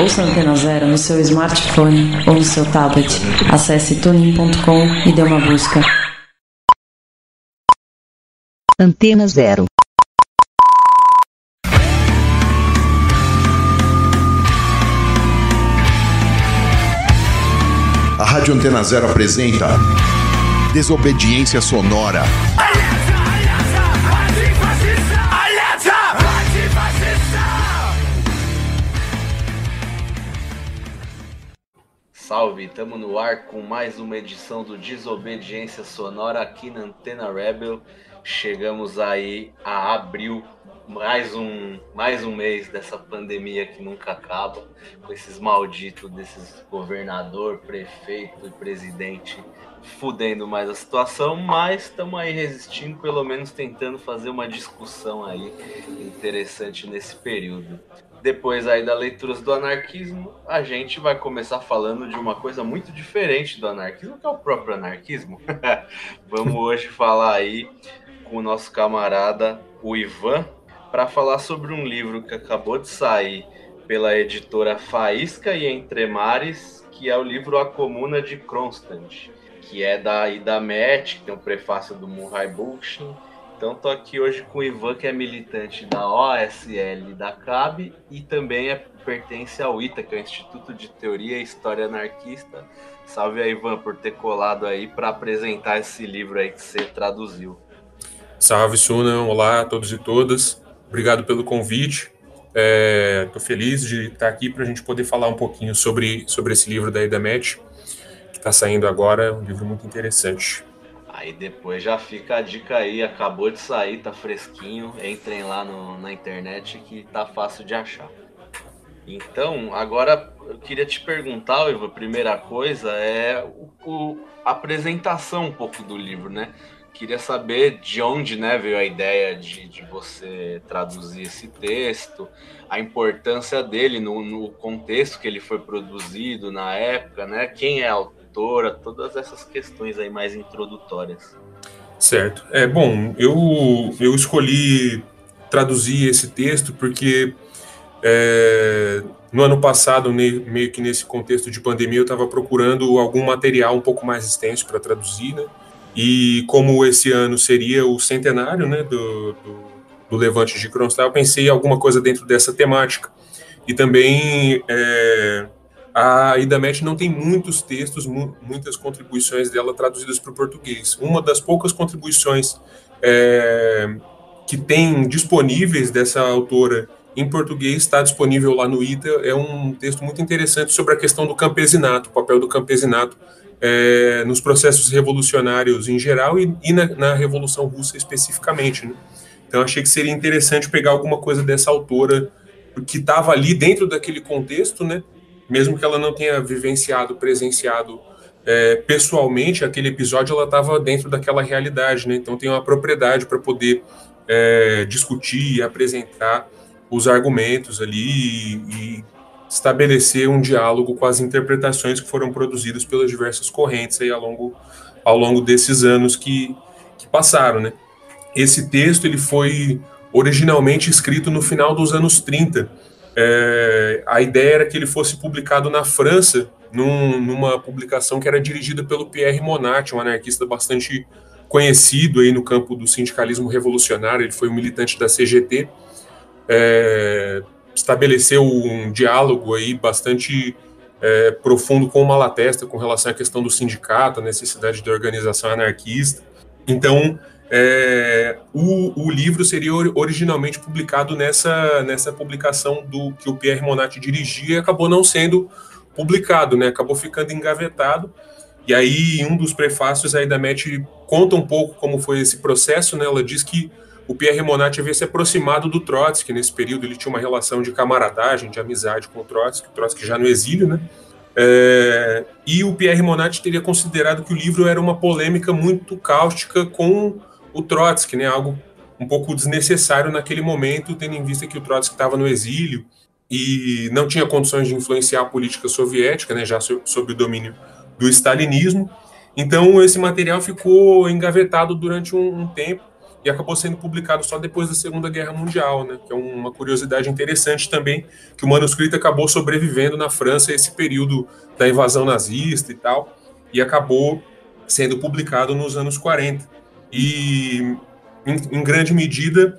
Ouça a Antena Zero no seu smartphone ou no seu tablet. Acesse tunin.com e dê uma busca. Antena Zero. A Rádio Antena Zero apresenta Desobediência Sonora. Salve, estamos no ar com mais uma edição do Desobediência Sonora aqui na Antena Rebel. Chegamos aí a abril, mais um mês dessa pandemia que nunca acaba, com esses malditos desses governador, prefeito e presidente fudendo mais a situação, mas estamos aí resistindo, pelo menos tentando fazer uma discussão aí interessante nesse período. Depois aí das leituras do anarquismo, a gente vai começar falando de uma coisa muito diferente do anarquismo, que é o próprio anarquismo. Vamos hoje falar aí com o nosso camarada, o Ivan, para falar sobre um livro que acabou de sair pela editora Faísca e Entre Mares, que é o livro A Comuna de Kronstadt, que é da Ida Metz, que tem um prefácio do Murray Bookchin. Então tô aqui hoje com o Ivan, que é militante da OSL da CAB e também pertence ao ITA, que é o Instituto de Teoria e História Anarquista. Salve aí, Ivan, por ter colado aí para apresentar esse livro aí que você traduziu. Salve, Suna. Olá a todos e todas. Obrigado pelo convite. Estou feliz de estar aqui para a gente poder falar um pouquinho sobre esse livro da Ida Metz, que está saindo agora. É um livro muito interessante. Aí depois já fica a dica aí, acabou de sair, tá fresquinho, entrem lá na internet que tá fácil de achar. Então, agora eu queria te perguntar, Ivo, a primeira coisa é a apresentação um pouco do livro, né? Queria saber de onde, né, veio a ideia de você traduzir esse texto, a importância dele no contexto que ele foi produzido na época, né? Quem é a autora, todas essas questões aí mais introdutórias. Certo. Bom, eu escolhi traduzir esse texto porque no ano passado, meio que nesse contexto de pandemia, eu estava procurando algum material um pouco mais extenso para traduzir, né? E como esse ano seria o centenário, né, do Levante de Kronstadt, eu pensei em alguma coisa dentro dessa temática. E também a Ida Metz não tem muitos textos, muitas contribuições dela traduzidas para o português. Uma das poucas contribuições que tem disponíveis dessa autora em português está disponível lá no ITA. É um texto muito interessante sobre a questão do campesinato, o papel do campesinato nos processos revolucionários em geral e na Revolução Russa especificamente, né? Então achei que seria interessante pegar alguma coisa dessa autora que estava ali dentro daquele contexto, né? Mesmo que ela não tenha presenciado pessoalmente aquele episódio, ela estava dentro daquela realidade, né? Então tem uma propriedade para poder discutir e apresentar os argumentos ali e estabelecer um diálogo com as interpretações que foram produzidas pelas diversas correntes aí ao longo desses anos que passaram, né? Esse texto ele foi originalmente escrito no final dos anos 30. A ideia era que ele fosse publicado na França, numa publicação que era dirigida pelo Pierre Monat, um anarquista bastante conhecido aí no campo do sindicalismo revolucionário. Ele foi um militante da CGT, estabeleceu um diálogo aí bastante profundo com o Malatesta com relação à questão do sindicato, a necessidade de organização anarquista. Então, o livro seria originalmente publicado nessa publicação que o Pierre Monat dirigia e acabou não sendo publicado, né? Acabou ficando engavetado. E aí, em um dos prefácios, a Ida Metz conta um pouco como foi esse processo, né? Ela diz que o Pierre Monat havia se aproximado do Trotsky nesse período. Ele tinha uma relação de camaradagem, de amizade com o Trotsky já no exílio, né? E o Pierre Monat teria considerado que o livro era uma polêmica muito cáustica com o Trotsky, né? Algo um pouco desnecessário naquele momento, tendo em vista que o Trotsky estava no exílio e não tinha condições de influenciar a política soviética, né? Já sob o domínio do stalinismo. Então esse material ficou engavetado durante um tempo. e acabou sendo publicado só depois da Segunda Guerra Mundial, né? Que é uma curiosidade interessante também, que o manuscrito acabou sobrevivendo na França esse período da invasão nazista e tal, e acabou sendo publicado nos anos 40. E, em grande medida,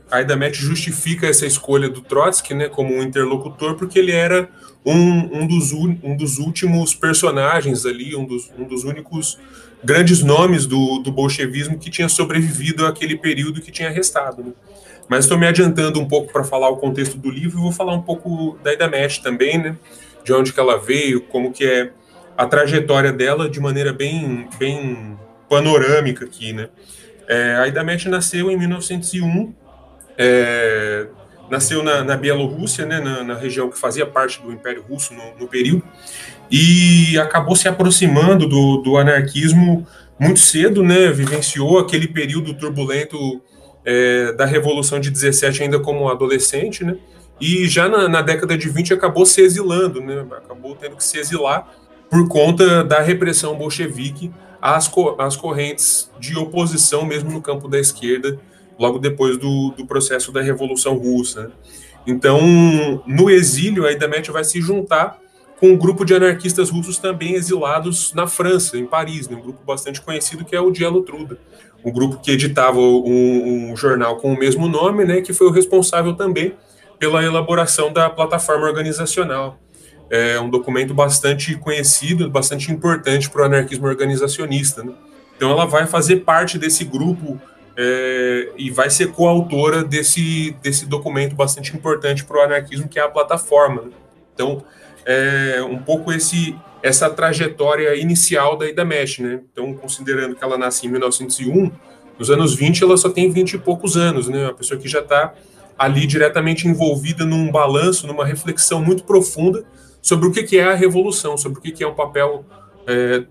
a Aida Metz justifica essa escolha do Trotsky, né, como um interlocutor, porque ele era um dos últimos personagens ali, um dos únicos grandes nomes do bolchevismo que tinha sobrevivido àquele período que tinha restado, né? Mas estou me adiantando um pouco para falar o contexto do livro e vou falar um pouco da Aida Metz também, né? De onde que ela veio, como que é a trajetória dela de maneira bem panorâmica aqui, né? A Aida Metz nasceu em 1901, nasceu na Bielorrússia, né, na região que fazia parte do Império Russo no período, e acabou se aproximando do anarquismo muito cedo, né, vivenciou aquele período turbulento da Revolução de 17 ainda como adolescente, né, e já na década de 20 acabou se exilando, né, acabou tendo que se exilar por conta da repressão bolchevique às correntes de oposição mesmo no campo da esquerda, logo depois do processo da Revolução Russa. Então, no exílio, a Aida Metz vai se juntar com um grupo de anarquistas russos também exilados na França, em Paris, né? Um grupo bastante conhecido que é o Dielo Truda, um grupo que editava um jornal com o mesmo nome, né, que foi o responsável também pela elaboração da plataforma organizacional. É um documento bastante conhecido, bastante importante para o anarquismo organizacionista, né? Então ela vai fazer parte desse grupo e vai ser coautora desse documento bastante importante para o anarquismo, que é a plataforma, né? Então, um pouco essa trajetória inicial da Aida Metz, né? Então, considerando que ela nasce em 1901, nos anos 20 ela só tem 20 e poucos anos, né? Uma pessoa que já está ali diretamente envolvida num balanço, numa reflexão muito profunda sobre o que é a revolução, sobre o que é o papel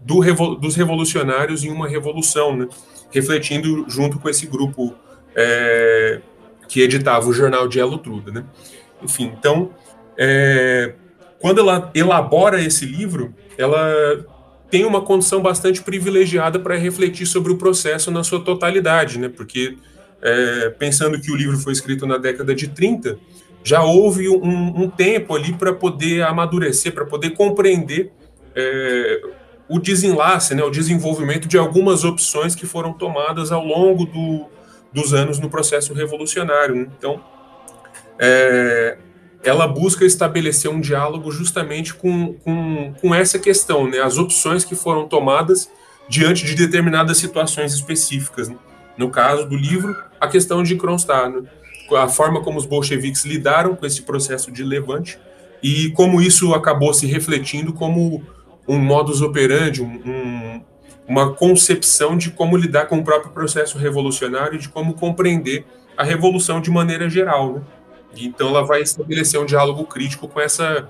dos revolucionários em uma revolução, né? Refletindo junto com esse grupo que editava o jornal Dielo Truda, né? Enfim, então, quando ela elabora esse livro, ela tem uma condição bastante privilegiada para refletir sobre o processo na sua totalidade, né? Porque, pensando que o livro foi escrito na década de 30, já houve um tempo ali para poder amadurecer, para poder compreender o desenlace, né, o desenvolvimento de algumas opções que foram tomadas ao longo dos anos no processo revolucionário, né? Então, ela busca estabelecer um diálogo justamente com essa questão, né, as opções que foram tomadas diante de determinadas situações específicas, né? No caso do livro, a questão de Kronstadt, né? A forma como os bolcheviques lidaram com esse processo de levante e como isso acabou se refletindo como um modus operandi, uma concepção de como lidar com o próprio processo revolucionário e de como compreender a revolução de maneira geral, né? Então ela vai estabelecer um diálogo crítico com essa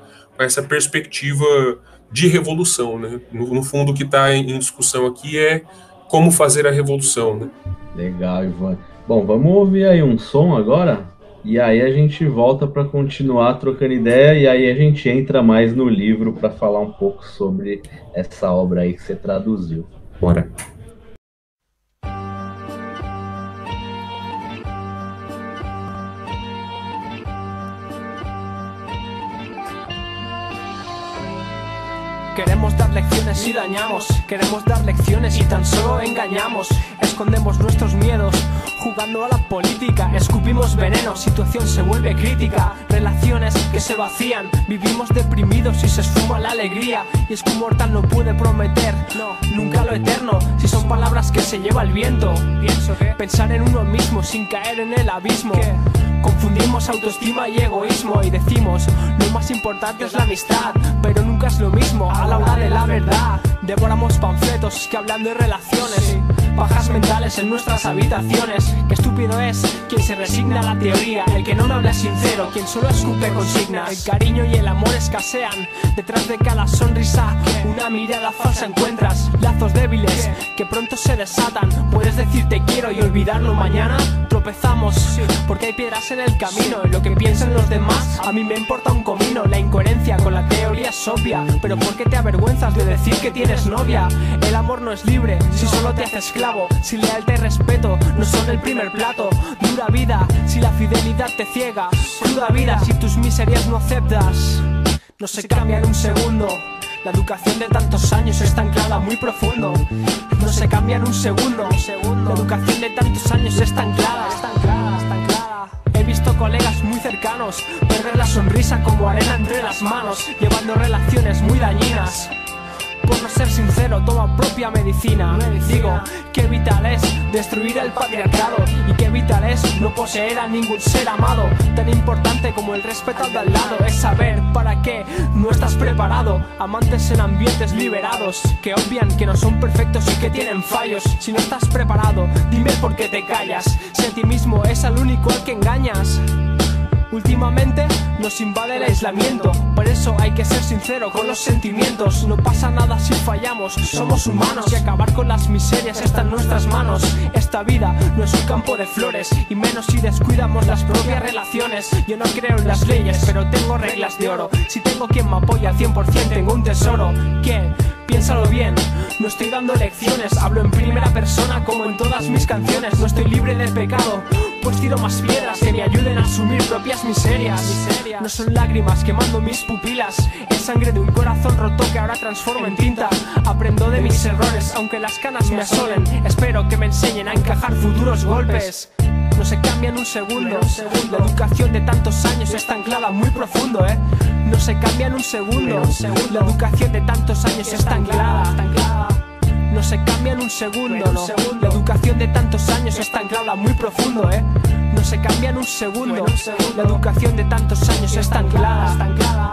perspectiva de revolução, né? No fundo, o que está em discussão aqui é como fazer a revolução, né? Legal, Ivan. Bom, vamos ouvir aí um som agora, e aí a gente volta para continuar trocando ideia, e aí a gente entra mais no livro para falar um pouco sobre essa obra aí que você traduziu. Bora. Queremos dar lecciones y dañamos, queremos dar lecciones y tan solo engañamos. Escondemos nuestros miedos, jugando a la política. Escupimos veneno, situación se vuelve crítica. Relaciones que se vacían, vivimos deprimidos y se esfuma la alegría. Y es que un mortal no puede prometer, no, nunca lo eterno, si son palabras que se lleva el viento. Pienso que pensar en uno mismo sin caer en el abismo. Confundimos autoestima y egoísmo y decimos, lo más importante es la amistad, pero nunca es lo mismo a la hora de la verdad. Devoramos panfletos que hablan de relaciones, pajas mentales en nuestras habitaciones. Qué estúpido es quien se resigna a la teoría, el que no me habla sincero, quien solo escupe consignas. El cariño y el amor escasean, detrás de cada sonrisa una mirada falsa encuentras. Lazos débiles que pronto se desatan, puedes decir te quiero y olvidarlo mañana. Tropezamos porque hay piedras en el camino, en lo que piensan los demás a mí me importa un comino. La incoherencia con la teoría es obvia, pero ¿por qué te avergüenzas de decir que tienes tienes novia. El amor no es libre si solo te hace esclavo. Si lealtad y respeto no son el primer plato. Dura vida si la fidelidad te ciega. Cruda vida si tus miserias no aceptas. No se cambia en un segundo. La educación de tantos años está anclada muy profundo. No se cambia en un segundo. La educación de tantos años está anclada. He visto colegas muy cercanos perder la sonrisa como arena entre las manos, llevando relaciones muy dañinas. Por no ser sincero, toma propia medicina. Digo, qué vital es destruir el patriarcado y qué vital es no poseer a ningún ser amado. Tan importante como el respeto al de al lado es saber para qué no estás preparado. Amantes en ambientes liberados que obvian que no son perfectos y que tienen fallos. Si no estás preparado, dime por qué te callas. Si a ti mismo es al único al que engañas. Últimamente nos invade el aislamiento, por eso hay que ser sincero con los sentimientos. No pasa nada si fallamos, somos humanos y acabar con las miserias está en nuestras manos. Esta vida no es un campo de flores, y menos si descuidamos las propias relaciones. Yo no creo en las leyes, pero tengo reglas de oro. Si tengo quien me apoya al 100% tengo un tesoro. ¿Quién? Piénsalo bien, no estoy dando lecciones. Hablo en primera persona como en todas mis canciones. No estoy libre de pecado, pues tiro más piedras que me ayuden a asumir propias miserias. No son lágrimas quemando mis pupilas, es sangre de un corazón roto que ahora transformo en tinta. Aprendo de mis errores, aunque las canas me asolen. Espero que me enseñen a encajar futuros golpes. No se cambia en un segundo. La educación de tantos años está anclada muy profundo, No se cambia en un segundo. La educación de tantos años está anclada. No se cambia en un segundo, no. La educación de tantos años está anclada muy profundo, No se cambia en un segundo. La educación de tantos años está anclada.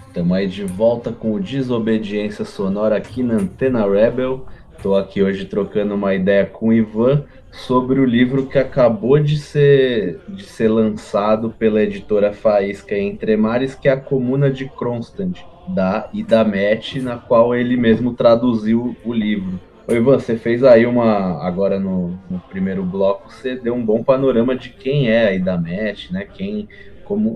Estamos aí de volta com o Desobediência Sonora aqui na Antena Rebel. Estou aqui hoje trocando uma ideia com o Ivan sobre o livro que acabou de ser lançado pela editora Faísca Entre Mares, que é a Comuna de Kronstadt, da Idamet, na qual ele mesmo traduziu o livro. Ô Ivan, você fez aí agora no primeiro bloco, você deu um bom panorama de quem é a Idamet, né?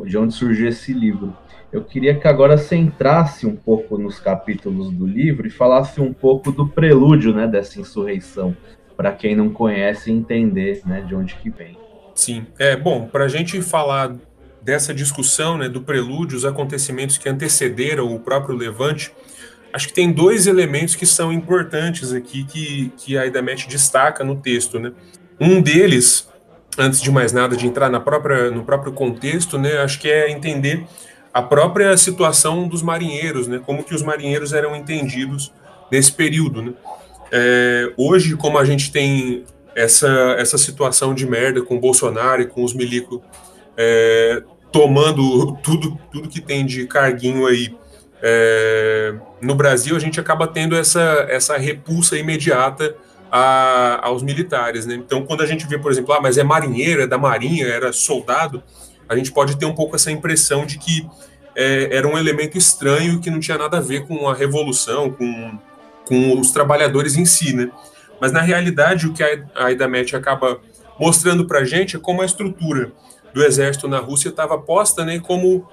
De onde surgiu esse livro. Eu queria que agora você entrasse um pouco nos capítulos do livro e falasse um pouco do prelúdio, né, dessa insurreição, para quem não conhece entender, né, de onde que vem. Sim, bom, para a gente falar dessa discussão, né, do prelúdio, os acontecimentos que antecederam o próprio Levante, acho que tem dois elementos que são importantes aqui que a Idamet destaca no texto, né. Um deles, antes de mais nada, de entrar no próprio contexto, né, acho que é entender a própria situação dos marinheiros, né? Como que os marinheiros eram entendidos nesse período, né? Hoje, como a gente tem essa situação de merda com o Bolsonaro e com os milicos tomando tudo que tem de carguinho aí no Brasil, a gente acaba tendo essa repulsa imediata aos militares, né? Então, quando a gente vê, por exemplo, mas é marinheiro, é da marinha, era soldado, a gente pode ter um pouco essa impressão de que era um elemento estranho que não tinha nada a ver com a revolução, com os trabalhadores em si, né? Mas, na realidade, o que a Idamet acaba mostrando para a gente é como a estrutura do exército na Rússia estava posta, né? Como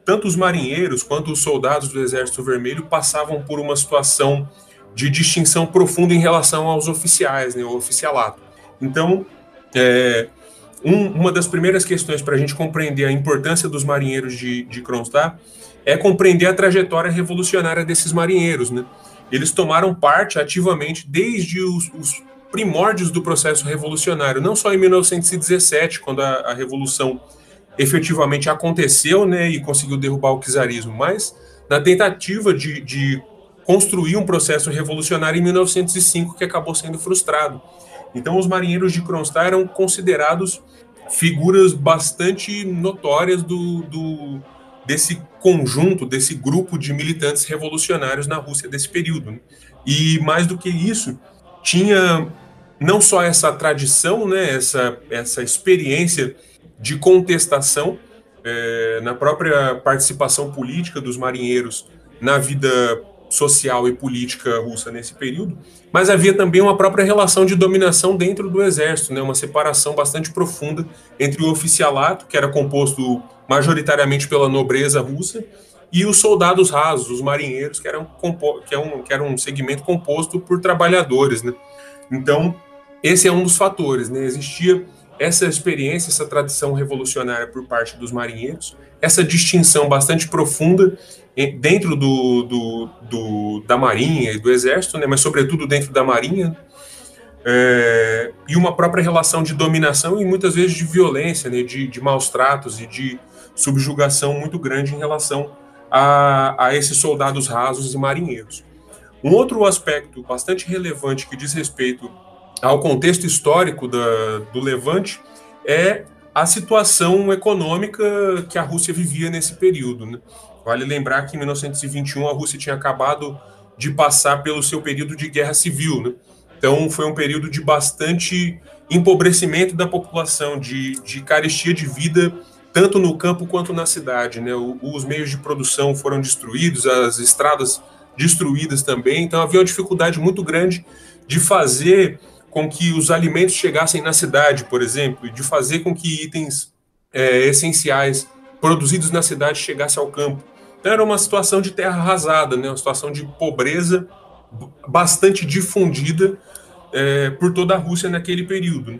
tanto os marinheiros quanto os soldados do Exército Vermelho passavam por uma situação de distinção profunda em relação aos oficiais, né? O oficialato. Então, uma das primeiras questões para a gente compreender a importância dos marinheiros de Kronstadt é compreender a trajetória revolucionária desses marinheiros, né? Eles tomaram parte ativamente desde os primórdios do processo revolucionário, não só em 1917, quando a revolução efetivamente aconteceu, né, e conseguiu derrubar o czarismo, mas na tentativa de construir um processo revolucionário em 1905, que acabou sendo frustrado. Então, os marinheiros de Kronstadt eram considerados figuras bastante notórias do desse conjunto, desse grupo de militantes revolucionários na Rússia desse período, né? E mais do que isso, tinha não só essa tradição, né, essa experiência de contestação na própria participação política dos marinheiros na vida social e política russa nesse período, mas havia também uma própria relação de dominação dentro do exército, né, uma separação bastante profunda entre o oficialato, que era composto majoritariamente pela nobreza russa, e os soldados rasos, os marinheiros, que era um segmento composto por trabalhadores, né? Então, esse é um dos fatores, né? Existia essa experiência, essa tradição revolucionária por parte dos marinheiros, essa distinção bastante profunda dentro da Marinha e do Exército, né? Mas sobretudo dentro da Marinha, e uma própria relação de dominação e muitas vezes de violência, né? De maus tratos e de subjugação muito grande em relação a esses soldados rasos e marinheiros. Um outro aspecto bastante relevante que diz respeito ao contexto histórico do Levante é a situação econômica que a Rússia vivia nesse período, né? Vale lembrar que em 1921 a Rússia tinha acabado de passar pelo seu período de guerra civil, né? Então foi um período de bastante empobrecimento da população, de carestia de vida, tanto no campo quanto na cidade, né? Os meios de produção foram destruídos, as estradas destruídas também, então havia uma dificuldade muito grande de fazer com que os alimentos chegassem na cidade, por exemplo, e de fazer com que itens essenciais produzidos na cidade chegassem ao campo. Então era uma situação de terra arrasada, né? Uma situação de pobreza bastante difundida por toda a Rússia naquele período.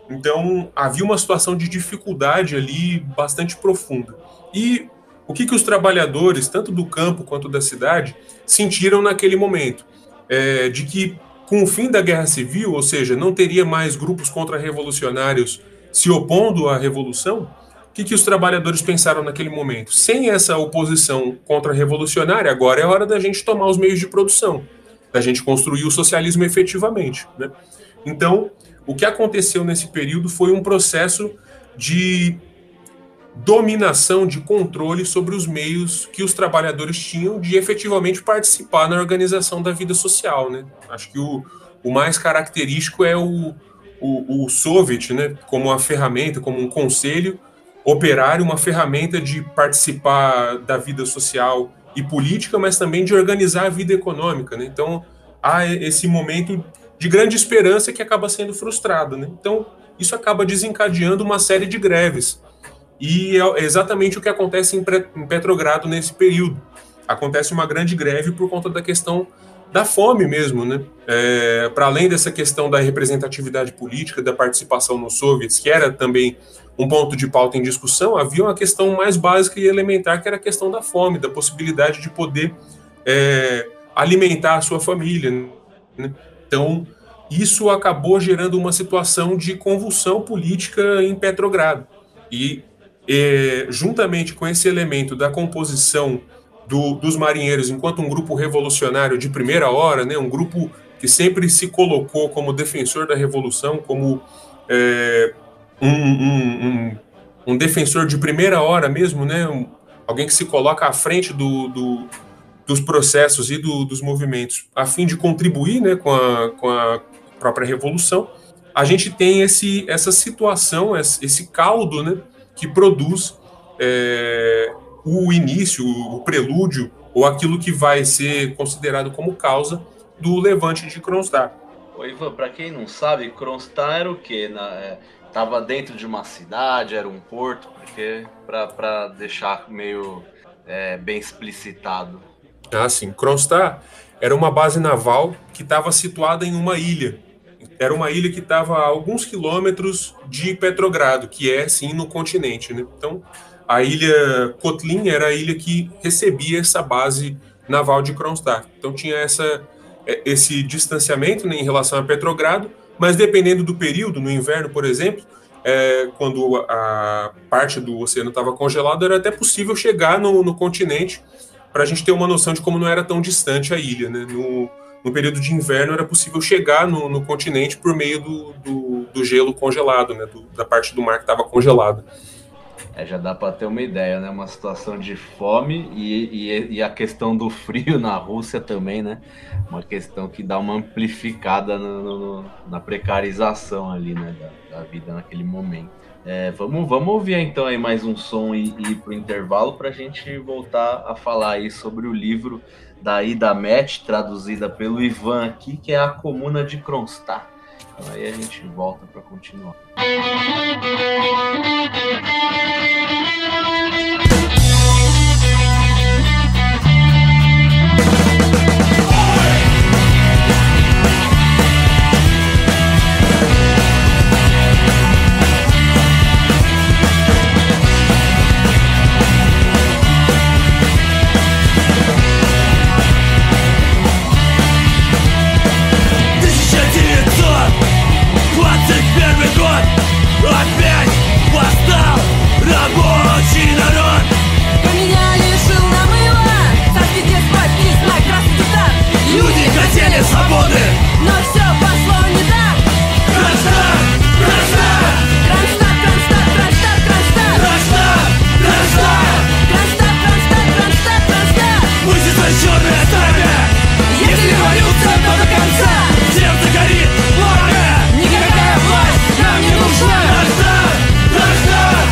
Então havia uma situação de dificuldade ali bastante profunda. E o que os trabalhadores, tanto do campo quanto da cidade, sentiram naquele momento? De que com o fim da Guerra Civil, ou seja, não teria mais grupos contra-revolucionários se opondo à Revolução, o que os trabalhadores pensaram naquele momento? Sem essa oposição contra-revolucionária, agora é hora da gente tomar os meios de produção, da gente construir o socialismo efetivamente, né? Então, o que aconteceu nesse período foi um processo de dominação, de controle sobre os meios que os trabalhadores tinham de efetivamente participar na organização da vida social, né? Acho que o mais característico é o Soviet, né? Como uma ferramenta, como um conselho operário, uma ferramenta de participar da vida social e política, mas também de organizar a vida econômica, né? Então, há esse momento de grande esperança que acaba sendo frustrado, né? Então, isso acaba desencadeando uma série de greves. E é exatamente o que acontece em Petrogrado nesse período. Acontece uma grande greve por conta da questão da fome mesmo, né? Para além dessa questão da representatividade política, da participação nos soviets, que era também um ponto de pauta em discussão, havia uma questão mais básica e elementar, que era a questão da fome, da possibilidade de poder alimentar a sua família, né? Então, isso acabou gerando uma situação de convulsão política em Petrogrado. E juntamente com esse elemento da composição dos marinheiros enquanto um grupo revolucionário de primeira hora, né, um grupo que sempre se colocou como defensor da revolução, como um defensor de primeira hora mesmo, né, alguém que se coloca à frente dos processos e dos movimentos a fim de contribuir, né, com a própria revolução. A gente tem essa situação, esse caldo, né, que produz o início, o prelúdio, ou aquilo que vai ser considerado como causa do levante de Kronstadt. Ô Ivan, para quem não sabe, Kronstadt era o quê? Tava dentro de uma cidade, era um porto, porque para deixar meio bem explicitado. Ah, sim. Kronstadt era uma base naval que estava situada em uma ilha. Era uma ilha que estava a alguns quilômetros de Petrogrado, que é, sim, no continente, né? Então, a ilha Kotlin era a ilha que recebia essa base naval de Kronstadt. Então, tinha esse distanciamento, né, em relação a Petrogrado, mas dependendo do período, no inverno, por exemplo, quando a parte do oceano estava congelado, era até possível chegar no continente, para a gente ter uma noção de como não era tão distante a ilha, né? No período de inverno era possível chegar no continente por meio do gelo congelado, né? Da parte do mar que estava congelada. Já dá para ter uma ideia, né? Uma situação de fome e a questão do frio na Rússia também, né? Uma questão que dá uma amplificada na precarização ali, né? Da vida naquele momento. Vamos ouvir então aí mais um som e ir pro intervalo para a gente voltar a falar aí sobre o livro da Ida Metz, traduzida pelo Ivan aqui, que é A Comuna de Kronstadt. Então aí a gente volta para continuar. Опять восстал рабочий народ. Поменяли шил на мыло, садки спать, не знай, красный гитар. Люди хотели свободы, но все пошло не так. Кронштадт, Кронштадт, Кронштадт, Кронштадт, Кронштадт, Кронштадт, Кронштадт, Кронштадт, Кронштадт, Кронштадт, Кронштадт. Мы здесь черное знамя. Если революция, то до конца. Сердце горит, пламя. Никакая власть нам не нужна. Кронштадт, Кронштадт,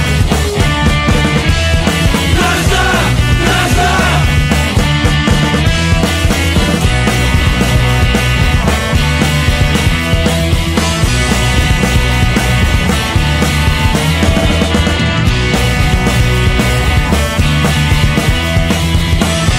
Кронштадт, Кронштадт.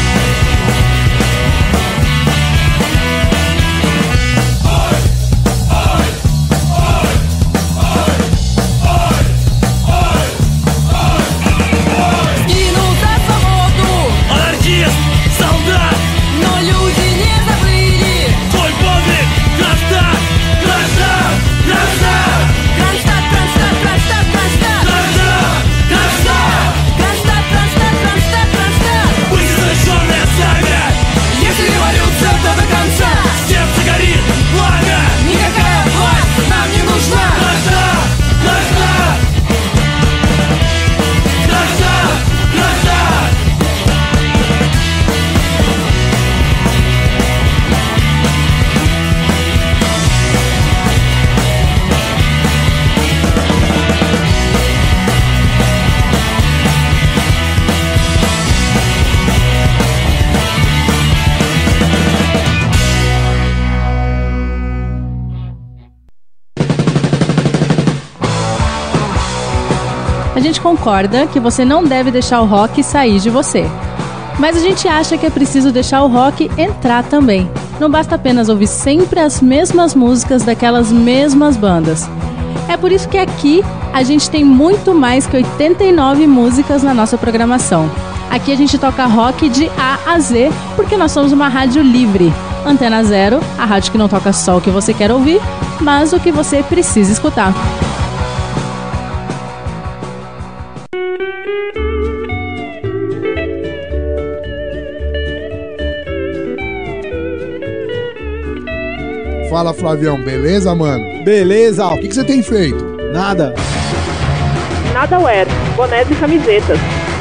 A gente concorda que você não deve deixar o rock sair de você. Mas a gente acha que é preciso deixar o rock entrar também. Não basta apenas ouvir sempre as mesmas músicas daquelas mesmas bandas. É por isso que aqui a gente tem muito mais que 89 músicas na nossa programação. Aqui a gente toca rock de A a Z, porque nós somos uma rádio livre. Antena Zero, a rádio que não toca só o que você quer ouvir, mas o que você precisa escutar. Fala, Flavião, beleza, mano? Beleza. O que você tem feito? Nada. Nadaware, bonés e camisetas.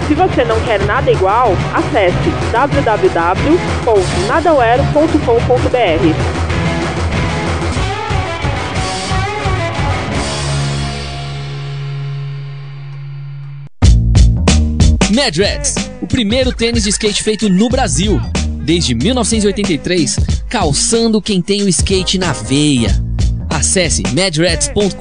Se você não quer nada igual, acesse www.nadaware.com.br. Madrex, o primeiro tênis de skate feito no Brasil. Desde 1983, calçando quem tem o skate na veia. Acesse madrex.com.br.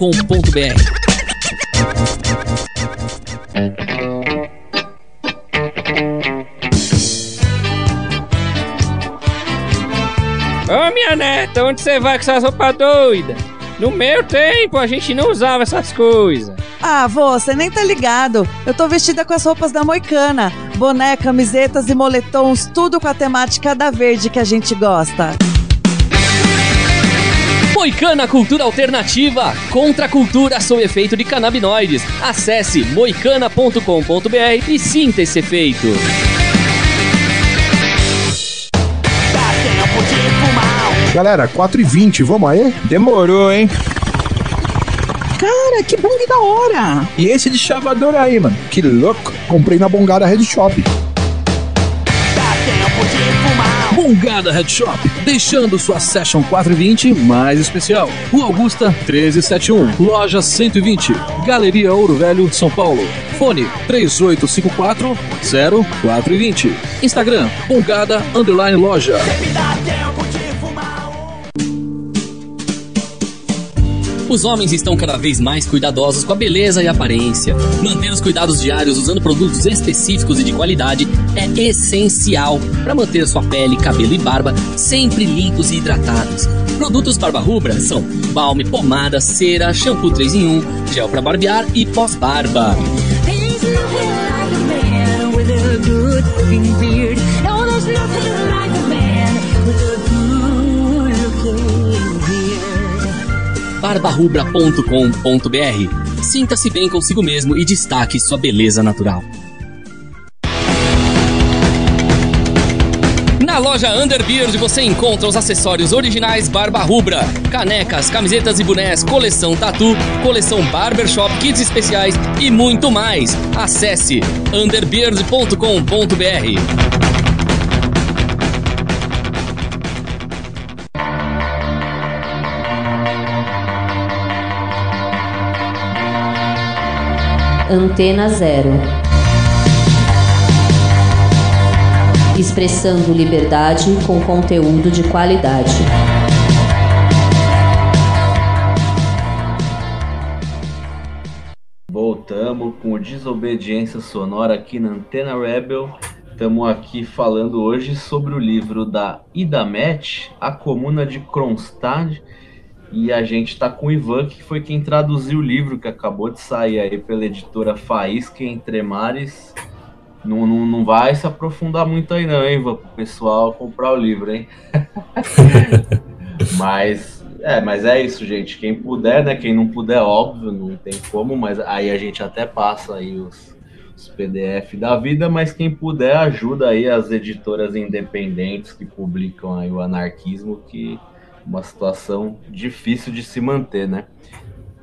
Ô minha neta, onde você vai com essas roupas doidas? No meu tempo a gente não usava essas coisas. Ah, vô, você nem tá ligado. Eu tô vestida com as roupas da Moicana. Boné, camisetas e moletons, tudo com a temática da verde que a gente gosta. Moicana Cultura Alternativa, contra a cultura sob efeito de canabinoides. Acesse moicana.com.br e sinta esse efeito. Galera, 4h20, vamos aí? Demorou, hein? Cara, Olha, que bong da hora! E esse de chavador aí, mano, que louco! Comprei na Bongada Red Shop. Bongada Head Shop, deixando sua Session 420 mais especial. Rua Augusta 1371, Loja 120, Galeria Ouro Velho, São Paulo. Fone 3854-0420. Instagram, Bongada_Loja. Os homens estão cada vez mais cuidadosos com a beleza e a aparência. Manter os cuidados diários usando produtos específicos e de qualidade é essencial para manter sua pele, cabelo e barba sempre limpos e hidratados. Produtos Barba Rubra são balme, pomada, cera, shampoo 3 em 1, gel para barbear e pós-barba. barbarubra.com.br. Sinta-se bem consigo mesmo e destaque sua beleza natural. Na loja Underbeard você encontra os acessórios originais Barba Rubra, canecas, camisetas e bonés, coleção tatu, coleção barbershop, kits especiais e muito mais. Acesse underbeard.com.br. Antena Zero. Expressando liberdade com conteúdo de qualidade. Voltamos com o Desobediência Sonora aqui na Antena Rebel. Estamos aqui falando hoje sobre o livro da Ida Metz, A Comuna de Kronstadt. E a gente está com o Ivan, que foi quem traduziu o livro, que acabou de sair aí pela editora Faísca Entre Mares. Não vai se aprofundar muito aí não, hein, Ivan, pro pessoal comprar o livro, hein? Mas é isso, gente. Quem puder, né? Quem não puder, óbvio, não tem como, mas aí a gente até passa aí os PDF da vida, mas quem puder ajuda aí as editoras independentes que publicam aí o anarquismo, que uma situação difícil de se manter, né?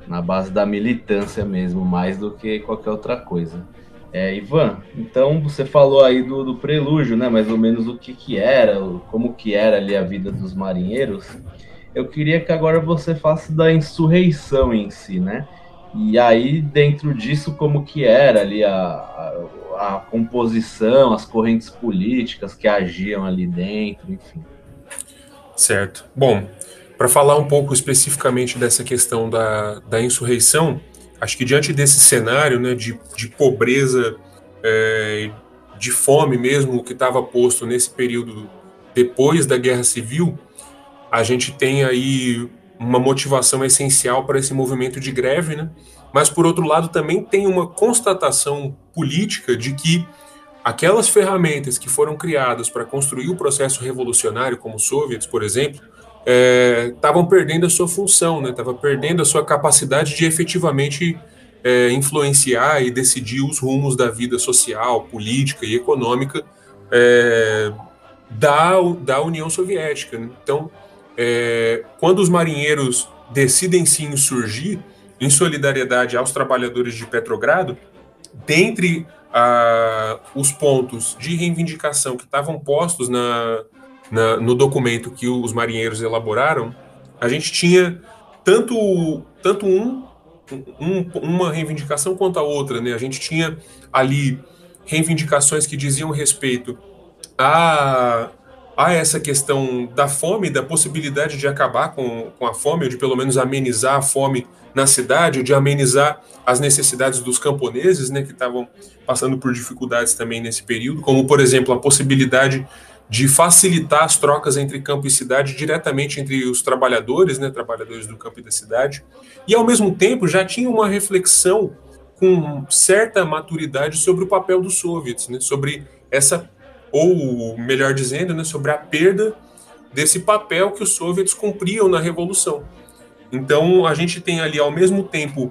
Na base da militância mesmo, mais do que qualquer outra coisa. Ivan, então você falou aí do prelúdio, né? Mais ou menos o que era, como que era ali a vida dos marinheiros. Eu queria que agora você falasse da insurreição em si, né? E aí, dentro disso, como que era ali a composição, as correntes políticas que agiam ali dentro, enfim. Certo. Bom, para falar um pouco especificamente dessa questão da insurreição, acho que diante desse cenário, né, de pobreza, de fome mesmo, que estava posto nesse período depois da Guerra Civil, a gente tem aí uma motivação essencial para esse movimento de greve, né? Mas, por outro lado, também tem uma constatação política de que aquelas ferramentas que foram criadas para construir o processo revolucionário, como os soviets, por exemplo, estavam perdendo a sua função, né? Estavam perdendo a sua capacidade de efetivamente influenciar e decidir os rumos da vida social, política e econômica da União Soviética, né? Então, quando os marinheiros decidem se insurgir em solidariedade aos trabalhadores de Petrogrado, dentre os pontos de reivindicação que estavam postos no documento que os marinheiros elaboraram, a gente tinha tanto uma reivindicação quanto a outra, né? A gente tinha ali reivindicações que diziam respeito a essa questão da fome, da possibilidade de acabar com a fome, ou de pelo menos amenizar a fome na cidade, ou de amenizar as necessidades dos camponeses, né, que estavam passando por dificuldades também nesse período, como, por exemplo, a possibilidade de facilitar as trocas entre campo e cidade diretamente entre os trabalhadores, né, trabalhadores do campo e da cidade. E, ao mesmo tempo, já tinha uma reflexão com certa maturidade sobre o papel dos soviets, né, sobre essa, ou melhor dizendo, né, sobre a perda desse papel que os soviets cumpriam na Revolução. Então, a gente tem ali, ao mesmo tempo,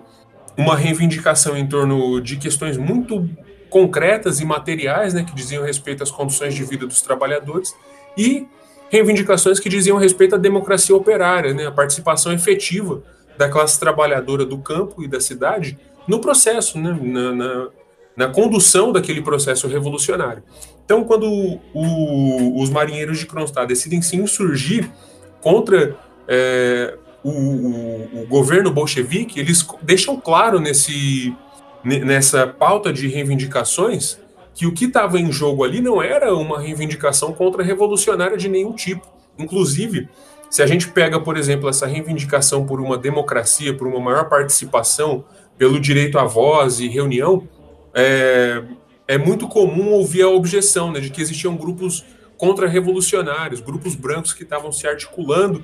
uma reivindicação em torno de questões muito concretas e materiais, né, que diziam respeito às condições de vida dos trabalhadores, e reivindicações que diziam respeito à democracia operária, né, a participação efetiva da classe trabalhadora do campo e da cidade no processo, né, na condução daquele processo revolucionário. Então, quando os marinheiros de Kronstadt decidem se insurgir contra o governo bolchevique, eles deixam claro nessa pauta de reivindicações que o que estava em jogo ali não era uma reivindicação contra-revolucionária de nenhum tipo. Inclusive, se a gente pega, por exemplo, essa reivindicação por uma democracia, por uma maior participação, pelo direito à voz e reunião, é muito comum ouvir a objeção, né, de que existiam grupos contra-revolucionários, grupos brancos que estavam se articulando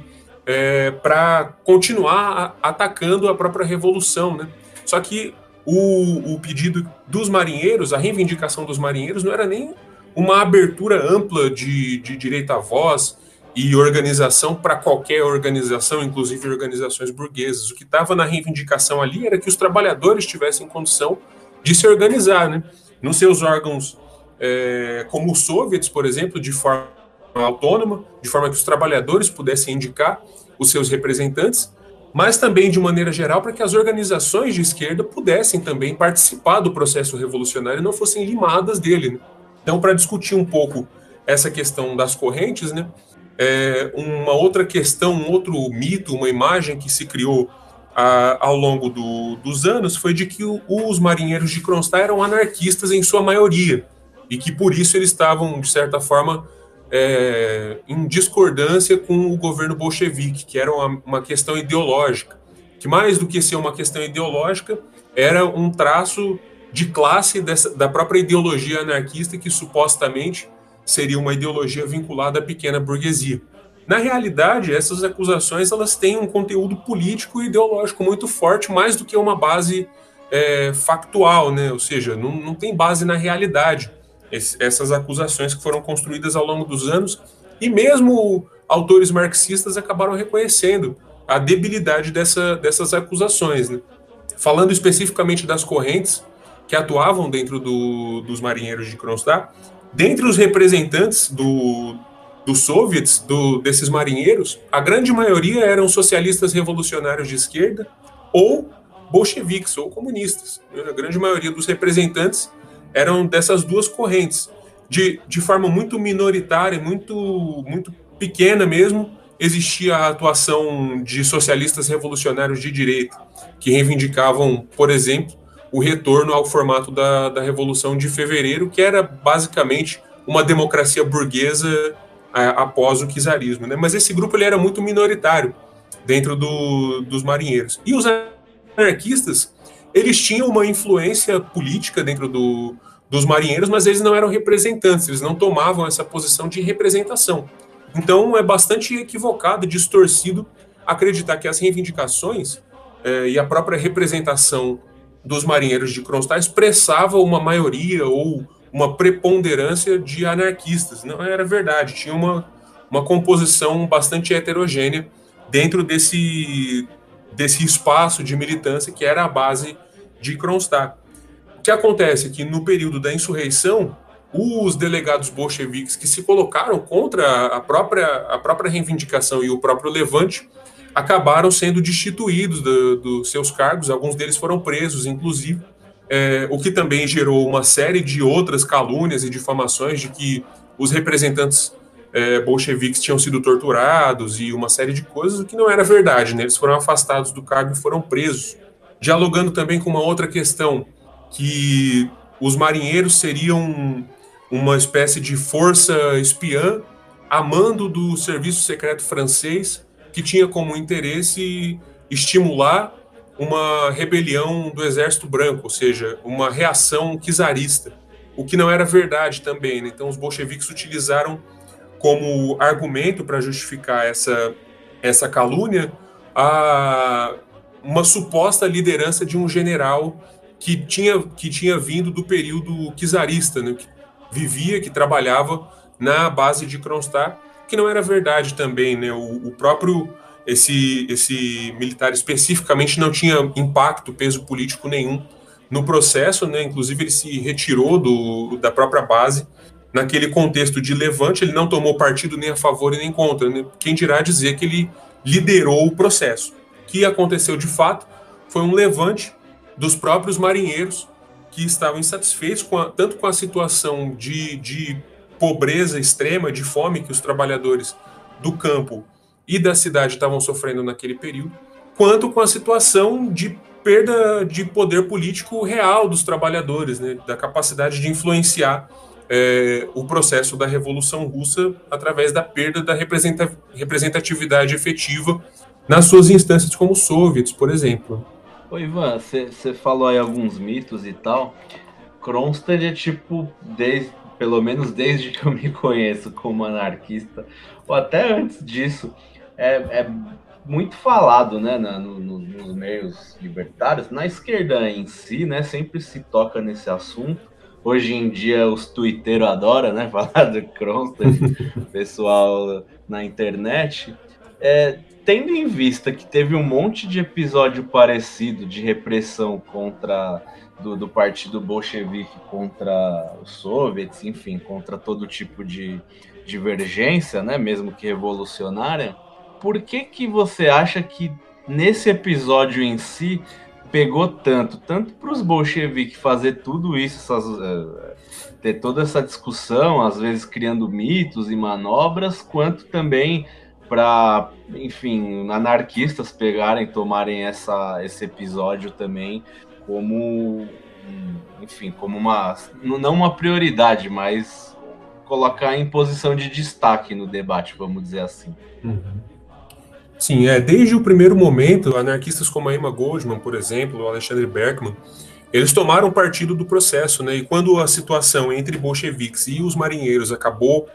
para continuar atacando a própria revolução, né? Só que o pedido dos marinheiros, a reivindicação dos marinheiros, não era nem uma abertura ampla de direito à voz e organização para qualquer organização, inclusive organizações burguesas. O que estava na reivindicação ali era que os trabalhadores tivessem condição de se organizar, né, nos seus órgãos, como os soviets, por exemplo, de forma autônoma, de forma que os trabalhadores pudessem indicar os seus representantes, mas também, de maneira geral, para que as organizações de esquerda pudessem também participar do processo revolucionário e não fossem limadas dele, né? Então, para discutir um pouco essa questão das correntes, né, uma outra questão, um outro mito, uma imagem que se criou ao longo dos anos foi de que os marinheiros de Kronstadt eram anarquistas em sua maioria e que, por isso, eles estavam, de certa forma, em discordância com o governo bolchevique, que era uma questão ideológica, que mais do que ser uma questão ideológica, era um traço de classe da própria ideologia anarquista, que supostamente seria uma ideologia vinculada à pequena burguesia. Na realidade, essas acusações elas têm um conteúdo político e ideológico muito forte, mais do que uma base factual, né? Ou seja, não tem base na realidade. Essas acusações que foram construídas ao longo dos anos, e mesmo autores marxistas acabaram reconhecendo a debilidade dessas acusações, né? Falando especificamente das correntes que atuavam dentro dos marinheiros de Kronstadt, dentre os representantes dos soviets, desses marinheiros, a grande maioria eram socialistas revolucionários de esquerda ou bolcheviques ou comunistas. A grande maioria dos representantes eram dessas duas correntes. De forma muito minoritária, muito pequena mesmo, existia a atuação de socialistas revolucionários de direita, que reivindicavam, por exemplo, o retorno ao formato da Revolução de Fevereiro, que era basicamente uma democracia burguesa após o czarismo, né? Mas esse grupo ele era muito minoritário dentro dos marinheiros. E os anarquistas, eles tinham uma influência política dentro dos marinheiros, mas eles não eram representantes, eles não tomavam essa posição de representação. Então é bastante equivocado e distorcido acreditar que as reivindicações e a própria representação dos marinheiros de Kronstadt expressava uma maioria ou uma preponderância de anarquistas. Não era verdade, tinha uma composição bastante heterogênea dentro desse espaço de militância que era a base de Kronstadt. O que acontece é que no período da insurreição, os delegados bolcheviques que se colocaram contra a própria reivindicação e o próprio levante acabaram sendo destituídos dos seus cargos, alguns deles foram presos, inclusive, o que também gerou uma série de outras calúnias e difamações de que os representantes bolcheviques tinham sido torturados e uma série de coisas, o que não era verdade, né? Eles foram afastados do cargo e foram presos. Dialogando também com uma outra questão, que os marinheiros seriam uma espécie de força espiã a mando do serviço secreto francês, que tinha como interesse estimular uma rebelião do Exército Branco, ou seja, uma reação czarista, o que não era verdade também, né? Então os bolcheviques utilizaram como argumento para justificar essa calúnia uma suposta liderança de um general que tinha vindo do período czarista, né? Que trabalhava na base de Kronstadt, que não era verdade também, né? O próprio esse militar especificamente não tinha impacto, peso político nenhum no processo, né? Inclusive ele se retirou da própria base naquele contexto de levante, ele não tomou partido nem a favor e nem contra, né? Quem dirá dizer que ele liderou o processo. que aconteceu de fato foi um levante dos próprios marinheiros que estavam insatisfeitos tanto com a situação de pobreza extrema, de fome que os trabalhadores do campo e da cidade estavam sofrendo naquele período, quanto com a situação de perda de poder político real dos trabalhadores, né, da capacidade de influenciar o processo da Revolução Russa através da perda da representatividade efetiva nas suas instâncias como os soviets, por exemplo. Ô Ivan, você falou aí alguns mitos e tal. Kronstadt é tipo, pelo menos desde que eu me conheço como anarquista, ou até antes disso, é muito falado, né, nos meios libertários. Na esquerda em si, né, sempre se toca nesse assunto. Hoje em dia os twitteiros adoram, né, falar do Kronstadt, pessoal na internet. Tendo em vista que teve um monte de episódio parecido de repressão do partido bolchevique contra os soviets, enfim, contra todo tipo de divergência, né, mesmo que revolucionária, por que você acha que nesse episódio em si pegou tanto para os bolcheviques fazer tudo isso, ter toda essa discussão, às vezes criando mitos e manobras, quanto também para, enfim, anarquistas tomarem esse episódio também como, enfim, como não uma prioridade, mas colocar em posição de destaque no debate, vamos dizer assim. Sim, desde o primeiro momento, anarquistas como a Emma Goldman, por exemplo, o Alexandre Berkman, eles tomaram partido do processo, né? E quando a situação entre bolcheviques e os marinheiros acabou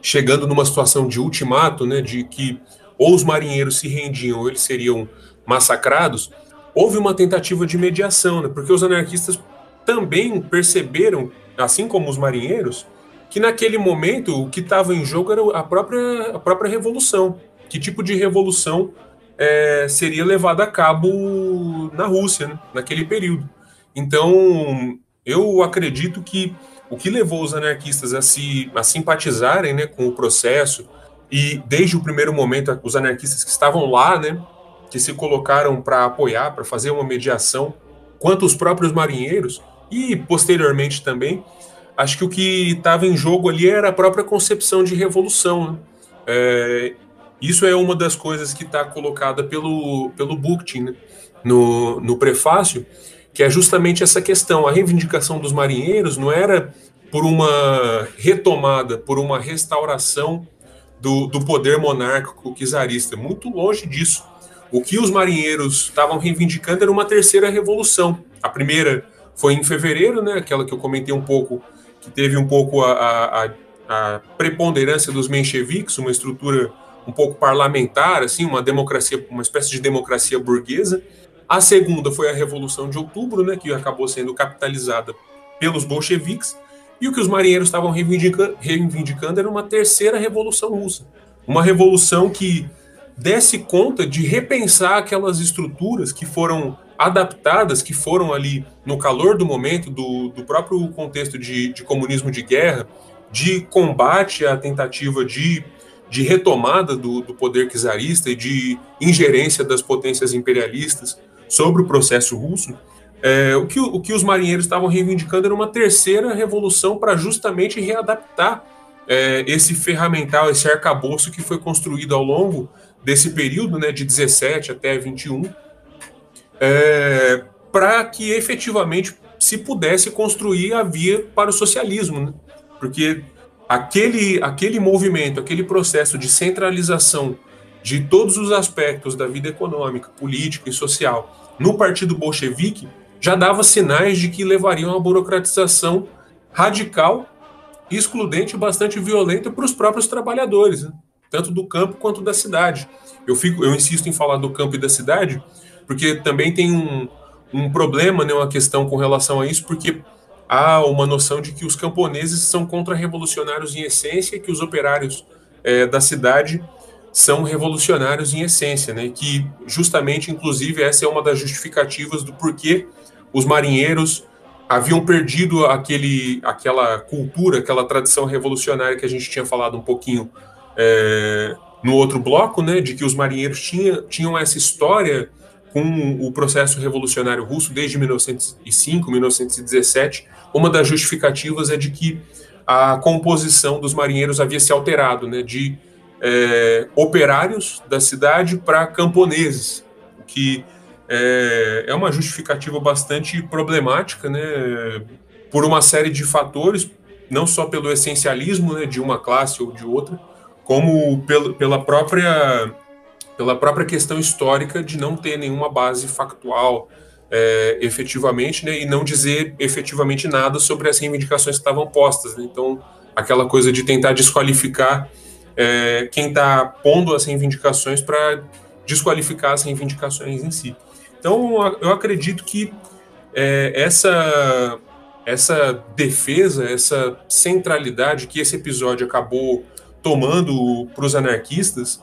chegando numa situação de ultimato, né, de que ou os marinheiros se rendiam ou eles seriam massacrados, houve uma tentativa de mediação, né, porque os anarquistas também perceberam, assim como os marinheiros, que naquele momento o que estava em jogo era a própria revolução. Que tipo de revolução seria levada a cabo na Rússia, né, naquele período. Então, eu acredito que o que levou os anarquistas a simpatizarem, né, com o processo, e desde o primeiro momento os anarquistas que estavam lá, né, que se colocaram para apoiar, para fazer uma mediação, quanto os próprios marinheiros, e posteriormente também, acho que o que estava em jogo ali era a própria concepção de revolução, né? Isso é uma das coisas que está colocada pelo Bakhtin, né, no prefácio, que é justamente essa questão. A reivindicação dos marinheiros não era por uma retomada, por uma restauração do poder monárquico czarista, muito longe disso. O que os marinheiros estavam reivindicando era uma terceira revolução. A primeira foi em fevereiro, né, aquela que eu comentei um pouco, que teve um pouco a preponderância dos mencheviques, uma estrutura um pouco parlamentar, assim, uma democracia, uma espécie de democracia burguesa. A segunda foi a Revolução de Outubro, né, que acabou sendo capitalizada pelos bolcheviques, e o que os marinheiros estavam reivindicando era uma terceira Revolução Russa. Uma revolução que desse conta de repensar aquelas estruturas que foram adaptadas, que foram ali no calor do momento, do próprio contexto de comunismo de guerra, de combate à tentativa de retomada do poder czarista e de ingerência das potências imperialistas sobre o processo russo. O que os marinheiros estavam reivindicando era uma terceira revolução para justamente readaptar esse ferramental, esse arcabouço que foi construído ao longo desse período, né, de 17 até 21, para que efetivamente se pudesse construir a via para o socialismo, né? Porque aquele movimento, aquele processo de centralização de todos os aspectos da vida econômica, política e social no Partido Bolchevique já dava sinais de que levariam a uma burocratização radical, excludente e bastante violenta para os próprios trabalhadores, né? Tanto do campo quanto da cidade. Eu insisto em falar do campo e da cidade, porque também tem um problema, né, uma questão com relação a isso, porque há uma noção de que os camponeses são contra-revolucionários em essência e que os operários da cidade são revolucionários em essência, né? Que justamente, inclusive, essa é uma das justificativas do porquê os marinheiros haviam perdido aquela cultura, aquela tradição revolucionária que a gente tinha falado um pouquinho no outro bloco, né, de que os marinheiros tinham essa história com o processo revolucionário russo desde 1905, 1917. Uma das justificativas é de que a composição dos marinheiros havia se alterado, né, de operários da cidade para camponeses, o que é uma justificativa bastante problemática, né, por uma série de fatores, não só pelo essencialismo, né, de uma classe ou de outra, como pela própria questão histórica de não ter nenhuma base factual efetivamente, né, e não dizer efetivamente nada sobre as reivindicações que estavam postas, né? Então, aquela coisa de tentar desqualificar quem está pondo as reivindicações para desqualificar as reivindicações em si. Então, eu acredito que essa defesa, essa centralidade que esse episódio acabou tomando para os anarquistas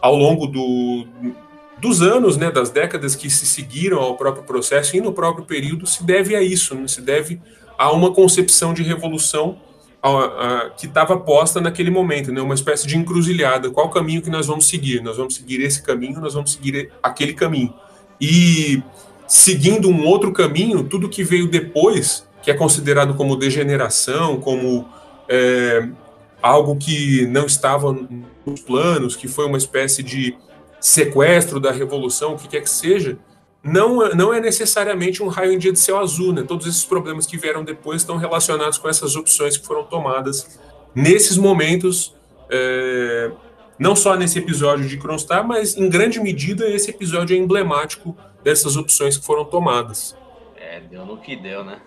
ao longo dos anos, né, das décadas que se seguiram ao próprio processo e no próprio período, se deve a isso, né, se deve a uma concepção de revolução que estava posta naquele momento, né, uma espécie de encruzilhada. Qual caminho que nós vamos seguir? Nós vamos seguir esse caminho, nós vamos seguir aquele caminho. E seguindo um outro caminho, tudo que veio depois, que é considerado como degeneração, como algo que não estava nos planos, que foi uma espécie de sequestro da revolução, o que quer que seja, não é necessariamente um raio em dia de céu azul, né? Todos esses problemas que vieram depois estão relacionados com essas opções que foram tomadas nesses momentos, não só nesse episódio de Kronstadt, mas em grande medida esse episódio é emblemático dessas opções que foram tomadas. Deu no que deu, né?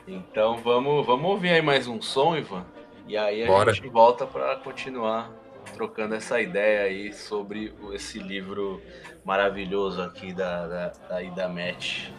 Então vamos ouvir aí mais um som, Ivan, e aí a gente volta para continuar trocando essa ideia aí sobre esse livro maravilhoso aqui da IDAMET.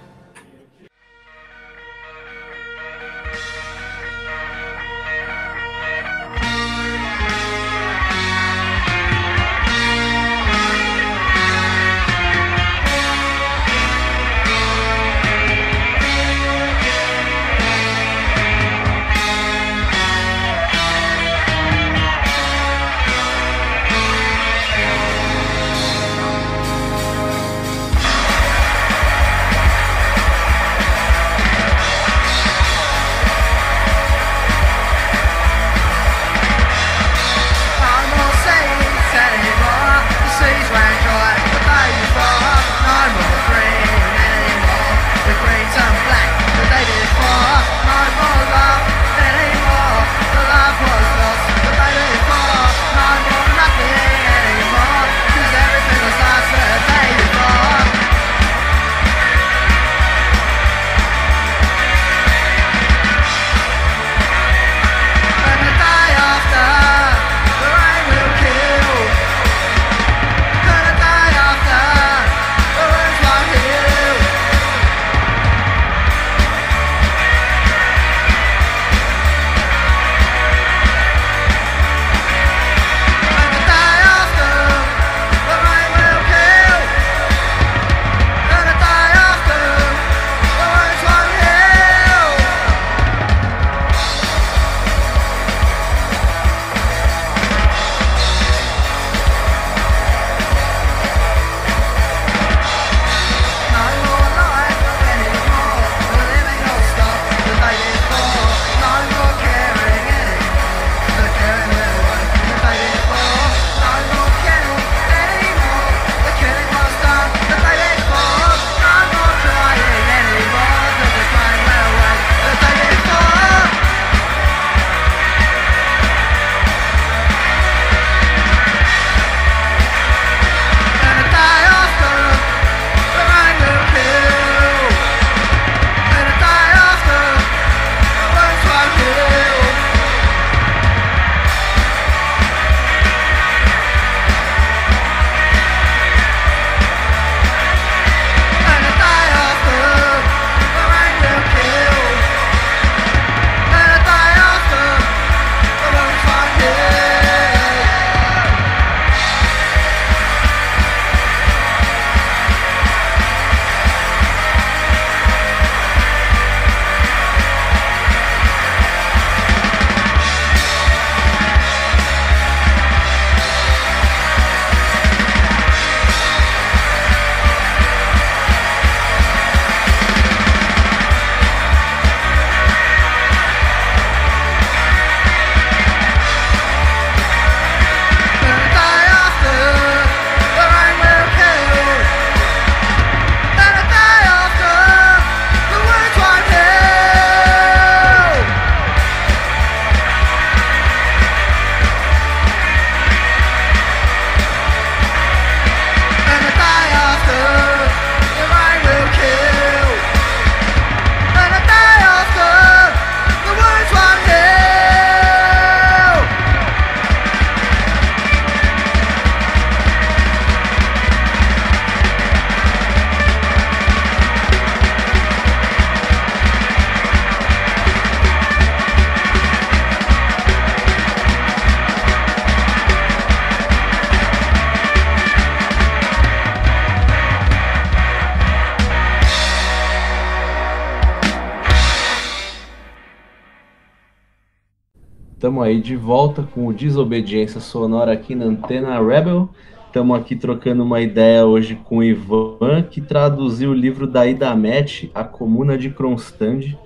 Estamos aí de volta com o Desobediência Sonora aqui na Antena Rebel. Estamos aqui trocando uma ideia hoje com o Ivan, que traduziu o livro da Ida Metz, A Comuna de Kronstadt,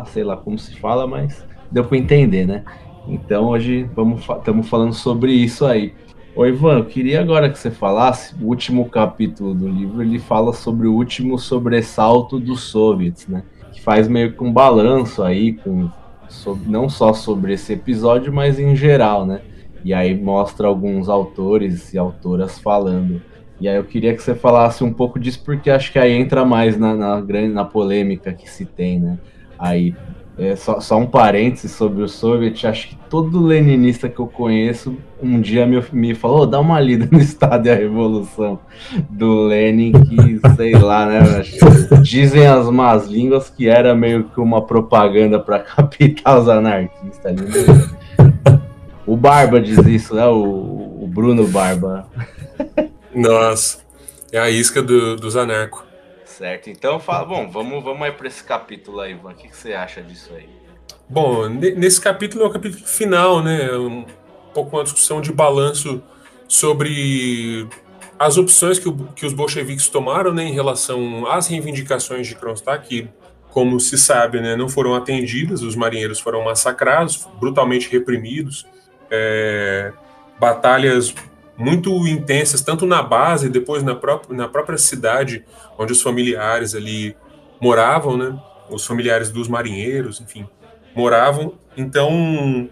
sei lá como se fala, mas deu para entender, né? Então hoje estamos falando sobre isso aí. Ô Ivan, eu queria agora que você falasse, o último capítulo do livro, ele fala sobre o último sobressalto dos soviets, né? Que faz meio que um balanço aí, não só sobre esse episódio, mas em geral, né? E aí mostra alguns autores e autoras falando. E aí eu queria que você falasse um pouco disso, porque acho que aí entra mais na polêmica que se tem, né? Aí, só um parênteses sobre o soviet, acho que todo leninista que eu conheço um dia me falou, dá uma lida no Estado e a Revolução do Lenin, que sei lá, né? Dizem as más línguas que era meio que uma propaganda para captar os anarquistas ali, né? O Barba diz isso, né? O Bruno Barba. Nossa, é a isca dos anarcos. Certo, então vamos aí para esse capítulo aí, Ivan. O que você acha disso aí? Bom, nesse capítulo é o capítulo final, né? Um pouco uma discussão de balanço sobre as opções que os bolcheviques tomaram, né, em relação às reivindicações de Kronstadt, que, como se sabe, né, não foram atendidas, os marinheiros foram massacrados, brutalmente reprimidos, batalhas muito intensas, tanto na base, depois na própria cidade, onde os familiares ali moravam, né? Os familiares dos marinheiros, enfim, moravam. Então,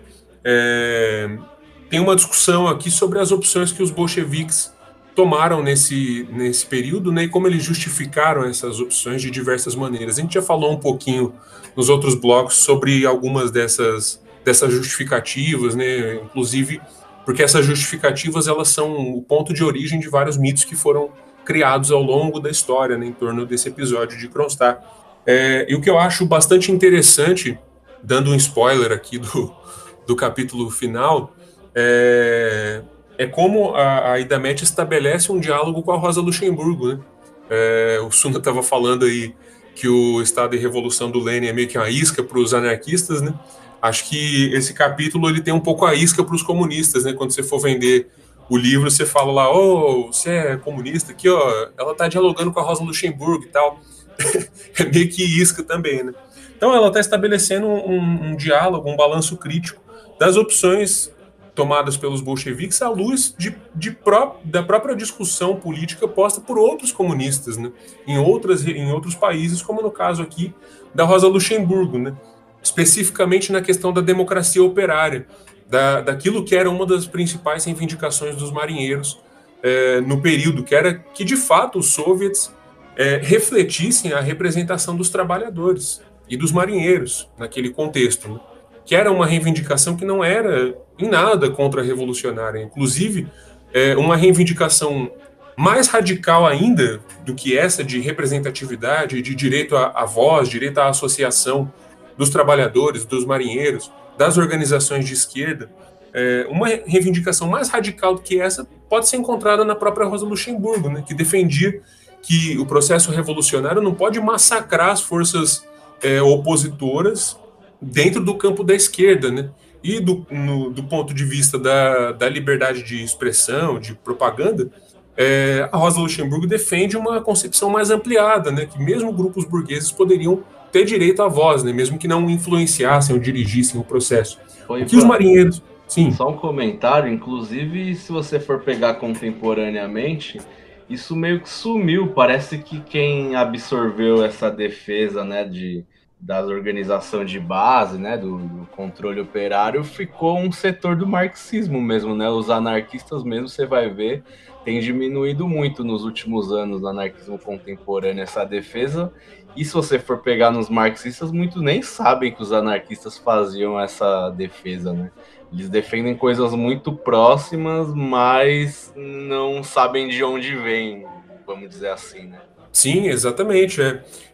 tem uma discussão aqui sobre as opções que os bolcheviques tomaram nesse período, né? E como eles justificaram essas opções de diversas maneiras. A gente já falou um pouquinho nos outros blocos sobre algumas dessas justificativas, né? Inclusive porque essas justificativas, elas são o ponto de origem de vários mitos que foram criados ao longo da história, né, em torno desse episódio de Kronstadt. E o que eu acho bastante interessante, dando um spoiler aqui do capítulo final, é como a Ida Metz estabelece um diálogo com a Rosa Luxemburgo, né? O Suna estava falando aí que o Estado e Revolução do Lenin é meio que uma isca para os anarquistas, né? Acho que esse capítulo ele tem um pouco a isca para os comunistas, né? Quando você for vender o livro, você fala lá, você é comunista, aqui, ó, ela tá dialogando com a Rosa Luxemburgo e tal. É meio que isca também, né? Então ela está estabelecendo um diálogo, um balanço crítico das opções tomadas pelos bolcheviques à luz da própria discussão política posta por outros comunistas, né? Em outros países, como no caso aqui da Rosa Luxemburgo, né? Especificamente na questão da democracia operária, daquilo que era uma das principais reivindicações dos marinheiros no período, que era que, de fato, os soviets refletissem a representação dos trabalhadores e dos marinheiros naquele contexto, né? Que era uma reivindicação que não era em nada contra-revolucionária, inclusive uma reivindicação mais radical ainda do que essa de representatividade, de direito à voz, direito à associação dos trabalhadores, dos marinheiros, das organizações de esquerda. Uma reivindicação mais radical do que essa pode ser encontrada na própria Rosa Luxemburgo, né, que defendia que o processo revolucionário não pode massacrar as forças opositoras dentro do campo da esquerda, né? E do ponto de vista da liberdade de expressão, de propaganda, a Rosa Luxemburgo defende uma concepção mais ampliada, né? Que mesmo grupos burgueses poderiam ter direito à voz, né? Mesmo que não influenciassem ou dirigissem o processo. Que os marinheiros... Sim. Só um comentário, inclusive, se você for pegar contemporaneamente, isso meio que sumiu. Parece que quem absorveu essa defesa, né, das organizações de base, né, do controle operário, ficou um setor do marxismo mesmo, né? Os anarquistas mesmo, você vai ver, tem diminuído muito nos últimos anos no anarquismo contemporâneo essa defesa. E se você for pegar nos marxistas, muitos nem sabem que os anarquistas faziam essa defesa, né? Eles defendem coisas muito próximas, mas não sabem de onde vem, vamos dizer assim, né? Sim, exatamente.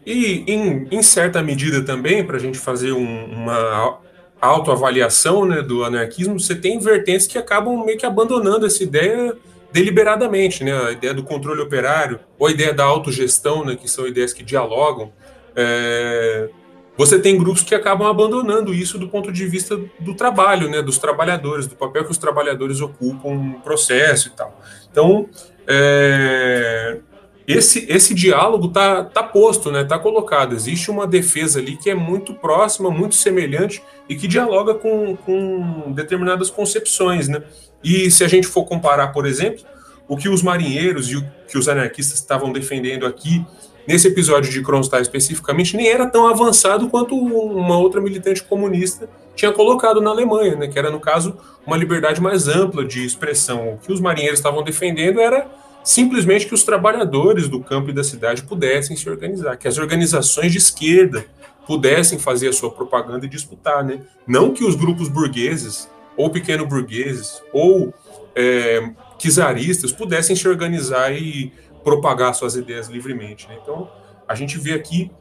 E em certa medida também, para a gente fazer uma autoavaliação, né, do anarquismo, você tem vertentes que acabam meio que abandonando essa ideia deliberadamente, né? A ideia do controle operário, ou a ideia da autogestão, né, que são ideias que dialogam. você tem grupos que acabam abandonando isso do ponto de vista do trabalho, né, dos trabalhadores, do papel que os trabalhadores ocupam no processo e tal. Então, esse diálogo tá posto, né, tá colocado. Existe uma defesa ali que é muito próxima, muito semelhante e que dialoga com determinadas concepções, né? E se a gente for comparar, por exemplo, o que os marinheiros e o que os anarquistas estavam defendendo aqui, nesse episódio de Kronstadt especificamente, nem era tão avançado quanto uma outra militante comunista tinha colocado na Alemanha, né, que era, no caso, uma liberdade mais ampla de expressão. O que os marinheiros estavam defendendo era simplesmente que os trabalhadores do campo e da cidade pudessem se organizar, que as organizações de esquerda pudessem fazer a sua propaganda e disputar, né? Não que os grupos burgueses, ou pequeno-burgueses, ou czaristas pudessem se organizar e propagar suas ideias livremente, né? Então, a gente vê aqui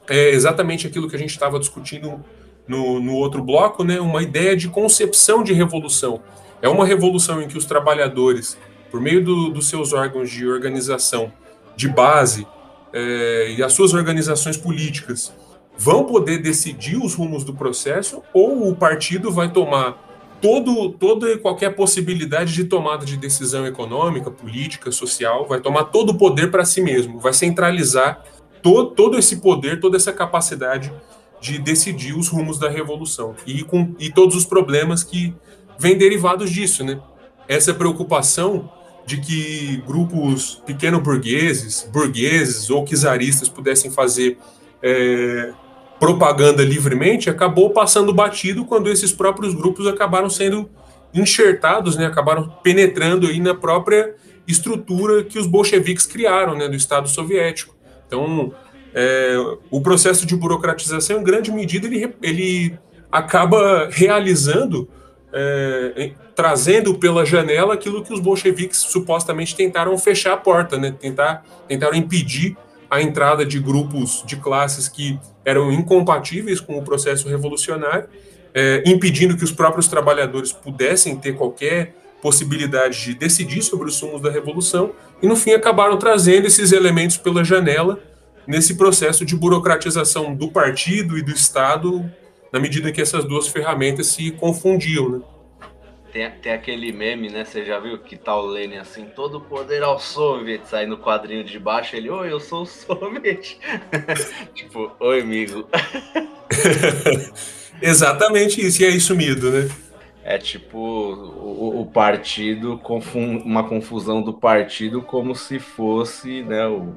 exatamente aquilo que a gente estava discutindo no outro bloco, né? Uma ideia de concepção de revolução. É uma revolução em que os trabalhadores, por meio dos seus órgãos de organização de base e as suas organizações políticas, vão poder decidir os rumos do processo, ou o partido vai tomar toda e qualquer possibilidade de tomada de decisão econômica, política, social, vai tomar todo o poder para si mesmo, vai centralizar todo esse poder, toda essa capacidade de decidir os rumos da revolução e todos os problemas que vêm derivados disso, né? Essa preocupação de que grupos pequeno-burgueses, burgueses ou czaristas pudessem fazer propaganda livremente, acabou passando batido quando esses próprios grupos acabaram sendo enxertados, né, acabaram penetrando aí na própria estrutura que os bolcheviques criaram, né, do Estado soviético. Então, o processo de burocratização, em grande medida, ele acaba realizando, trazendo pela janela aquilo que os bolcheviques supostamente tentaram fechar a porta, né, tentaram impedir a entrada de grupos de classes que eram incompatíveis com o processo revolucionário, impedindo que os próprios trabalhadores pudessem ter qualquer possibilidade de decidir sobre os rumos da revolução, e no fim acabaram trazendo esses elementos pela janela nesse processo de burocratização do partido e do Estado, na medida que essas duas ferramentas se confundiam, né? Tem aquele meme, né? Você já viu que tá o Lenin assim, todo poder aos soviets, aí no quadrinho de baixo ele, oi, eu sou o soviet. Tipo, oi, amigo. Exatamente isso, e é sumido, né? É tipo o partido, uma confusão do partido como se fosse, né, o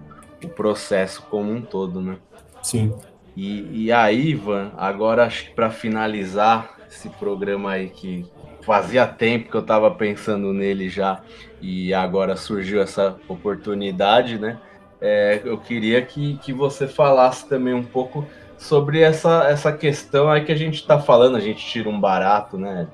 processo como um todo, né? Sim. E aí, Ivan, agora acho que para finalizar esse programa aí que fazia tempo que eu estava pensando nele já, e agora surgiu essa oportunidade, né? Eu queria que você falasse também um pouco sobre essa questão aí que a gente está falando, a gente tira um barato, né,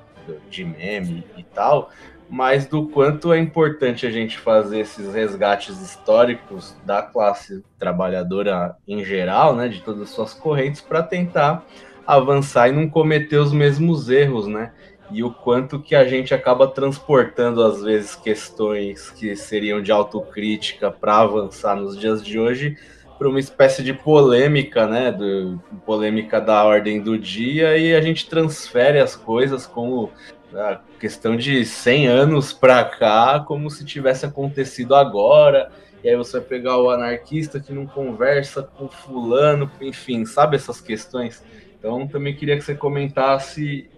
de meme e tal, mas do quanto é importante a gente fazer esses resgates históricos da classe trabalhadora em geral, né, de todas as suas correntes, para tentar avançar e não cometer os mesmos erros, né? E o quanto que a gente acaba transportando, às vezes, questões que seriam de autocrítica para avançar nos dias de hoje para uma espécie de polêmica, né? Polêmica da ordem do dia, e a gente transfere as coisas como a questão de 100 anos para cá, como se tivesse acontecido agora. E aí você vai pegar o anarquista que não conversa com fulano, enfim, sabe essas questões? Então, também queria que você comentasse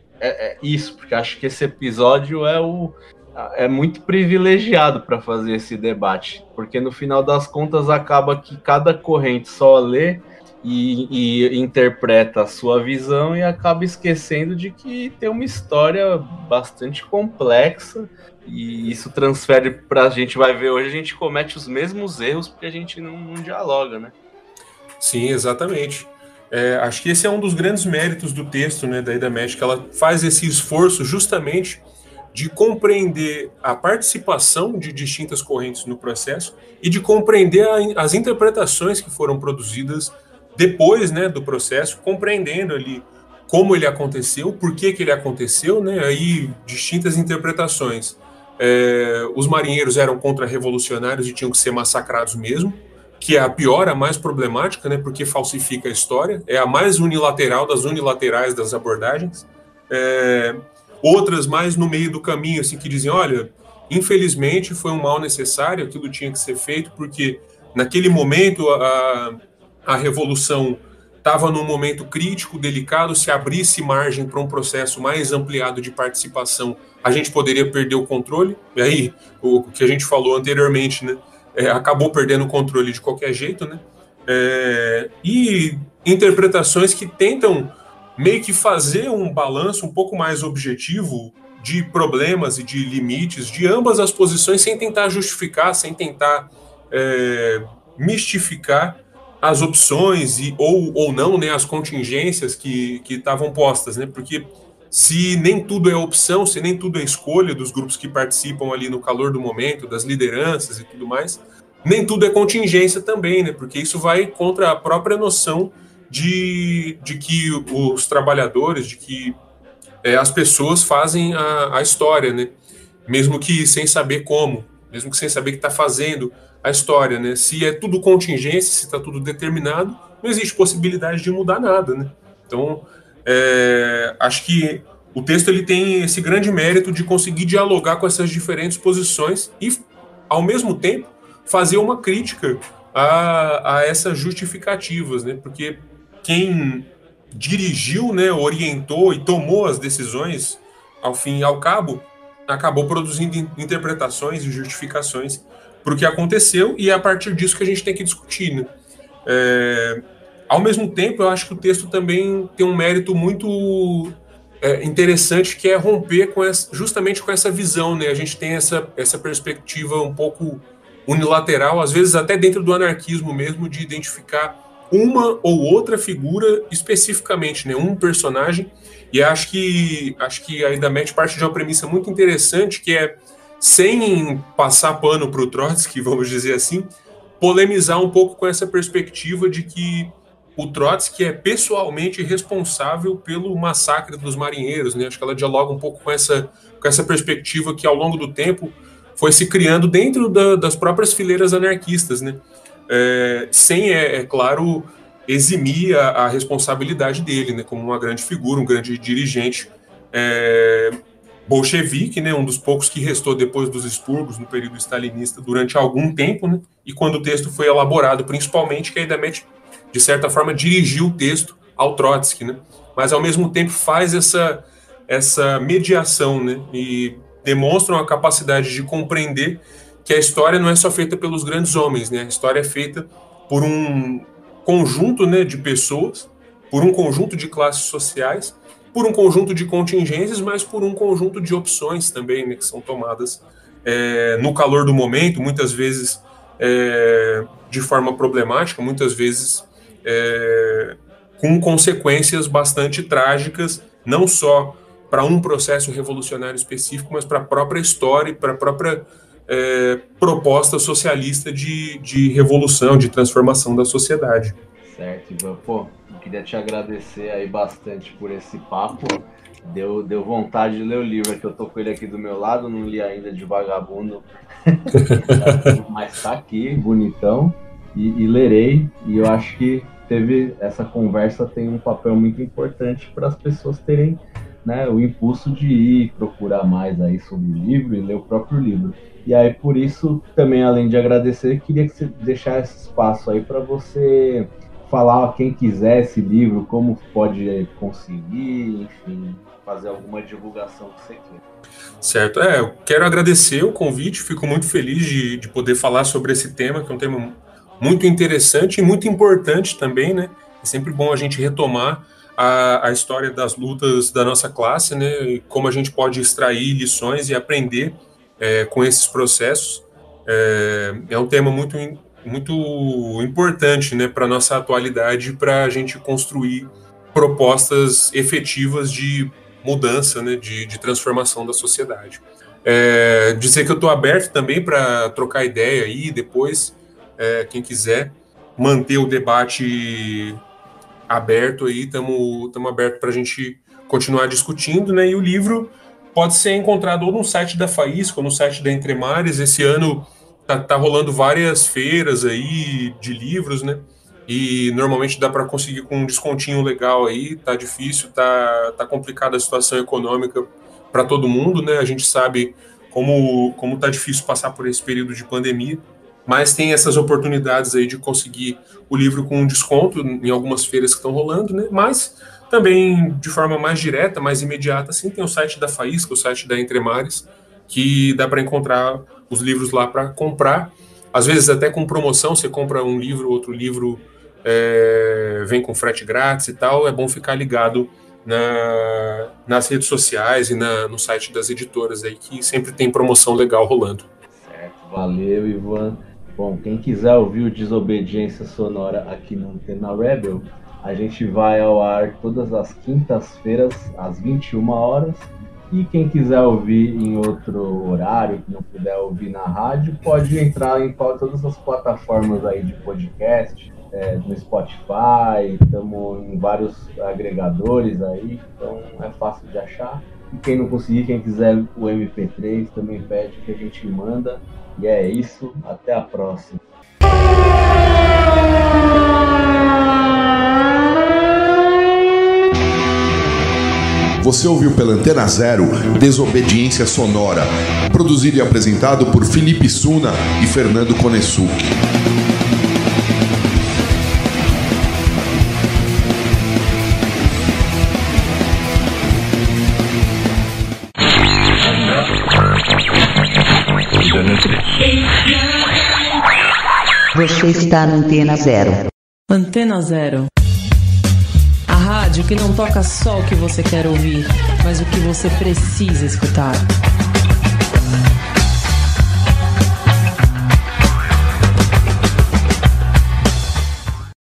isso, porque acho que esse episódio é muito privilegiado para fazer esse debate, porque no final das contas acaba que cada corrente só lê e interpreta a sua visão e acaba esquecendo de que tem uma história bastante complexa, e isso transfere para a gente, vai ver hoje, a gente comete os mesmos erros porque a gente não dialoga, né? Sim, exatamente. Acho que esse é um dos grandes méritos do texto, né, da Ida Mesh, que ela faz esse esforço justamente de compreender a participação de distintas correntes no processo e de compreender as interpretações que foram produzidas depois, né, do processo, compreendendo ali como ele aconteceu, por que ele aconteceu, né, aí distintas interpretações. Os marinheiros eram contra-revolucionários e tinham que ser massacrados mesmo, que é a pior, a mais problemática, né, porque falsifica a história, é a mais unilateral das unilaterais das abordagens. Outras mais no meio do caminho, assim, que dizem, olha, infelizmente foi um mal necessário, aquilo tinha que ser feito, porque naquele momento a revolução estava num momento crítico, delicado, se abrisse margem para um processo mais ampliado de participação, a gente poderia perder o controle, e aí, o que a gente falou anteriormente, né, acabou perdendo o controle de qualquer jeito, né, e interpretações que tentam meio que fazer um balanço um pouco mais objetivo de problemas e de limites de ambas as posições, sem tentar justificar, sem tentar mistificar as opções ou não, né, as contingências que estavam postas, né, porque se nem tudo é opção, se nem tudo é escolha dos grupos que participam ali no calor do momento, das lideranças e tudo mais, nem tudo é contingência também, né, porque isso vai contra a própria noção de que os trabalhadores, de que as pessoas fazem a história, né, mesmo que sem saber como, mesmo que sem saber que está fazendo a história, né, se é tudo contingência, se está tudo determinado, não existe possibilidade de mudar nada, né, então acho que o texto ele tem esse grande mérito de conseguir dialogar com essas diferentes posições e, ao mesmo tempo, fazer uma crítica a essas justificativas, né, porque quem dirigiu, né, orientou e tomou as decisões, ao fim e ao cabo, acabou produzindo interpretações e justificações para o que aconteceu, e é a partir disso que a gente tem que discutir, né? Ao mesmo tempo, eu acho que o texto também tem um mérito muito interessante, que é romper justamente com essa visão, né? A gente tem essa perspectiva um pouco unilateral, às vezes até dentro do anarquismo mesmo, de identificar uma ou outra figura especificamente, né, um personagem, e acho que a Idamete parte de uma premissa muito interessante, que é, sem passar pano para o Trotsky, vamos dizer assim, polemizar um pouco com essa perspectiva de que o Trotsky é pessoalmente responsável pelo massacre dos marinheiros, né? Acho que ela dialoga um pouco com essa perspectiva que ao longo do tempo foi se criando dentro das próprias fileiras anarquistas, né? Sem, claro, eximir a responsabilidade dele, né, como uma grande figura, um grande dirigente bolchevique, né, um dos poucos que restou depois dos expurgos no período stalinista durante algum tempo, né, e quando o texto foi elaborado, principalmente, que a Idamete, de certa forma, dirigiu o texto ao Trotsky, né, mas ao mesmo tempo faz essa mediação, né, e demonstra uma capacidade de compreender que a história não é só feita pelos grandes homens, né? A história é feita por um conjunto, né, de pessoas, por um conjunto de classes sociais, por um conjunto de contingências, mas por um conjunto de opções também, né, que são tomadas no calor do momento, muitas vezes de forma problemática, muitas vezes com consequências bastante trágicas, não só para um processo revolucionário específico, mas para a própria história e para a própria proposta socialista de revolução, de transformação da sociedade. Certo, Ivan. Pô, eu queria te agradecer aí bastante por esse papo. Deu vontade de ler o livro, que eu tô com ele aqui do meu lado, não li ainda de vagabundo, mas tá aqui, bonitão, e lerei, e eu acho que essa conversa tem um papel muito importante para as pessoas terem, né, o impulso de ir procurar mais aí sobre o livro e ler o próprio livro. E aí, por isso, também, além de agradecer, queria que você deixasse esse espaço aí para você falar a quem quiser esse livro, como pode conseguir, enfim, fazer alguma divulgação que você queira. Certo, eu quero agradecer o convite, fico muito feliz de poder falar sobre esse tema, que é um tema muito interessante e muito importante também, né? É sempre bom a gente retomar a história das lutas da nossa classe, né? E como a gente pode extrair lições e aprender com esses processos. É um tema muito importante, né, para a nossa atualidade, para a gente construir propostas efetivas de mudança, né, de transformação da sociedade. Dizer que eu estou aberto também para trocar ideia aí depois, quem quiser manter o debate aberto aí, estamos abertos para a gente continuar discutindo, né, e o livro pode ser encontrado ou no site da Faísca ou no site da Entre Mares. Esse ano tá rolando várias feiras aí de livros, né? E normalmente dá para conseguir com um descontinho legal aí. Tá difícil, tá complicada a situação econômica para todo mundo, né? A gente sabe como tá difícil passar por esse período de pandemia, mas tem essas oportunidades aí de conseguir o livro com um desconto em algumas feiras que estão rolando, né? Mas também de forma mais direta, mais imediata, assim, tem o site da Faísca, o site da Entre Mares, que dá para encontrar os livros lá para comprar. Às vezes até com promoção, você compra um livro, outro livro vem com frete grátis e tal. É bom ficar ligado nas redes sociais e no site das editoras aí, que sempre tem promoção legal rolando. Certo, valeu, Ivan. Bom, quem quiser ouvir o Desobediência Sonora aqui no Antena Rebel, a gente vai ao ar todas as quintas-feiras, às 21 horas. E quem quiser ouvir em outro horário, que não puder ouvir na rádio, pode entrar em todas as plataformas aí de podcast, no Spotify, estamos em vários agregadores aí, então é fácil de achar. E quem não conseguir, quem quiser o MP3, também pede que a gente manda. E é isso, até a próxima. Você ouviu pela Antena Zero Desobediência Sonora, produzido e apresentado por Felipe Suna e Fernando Konesuki. Você está na Antena Zero. Antena Zero. A rádio que não toca só o que você quer ouvir, mas o que você precisa escutar.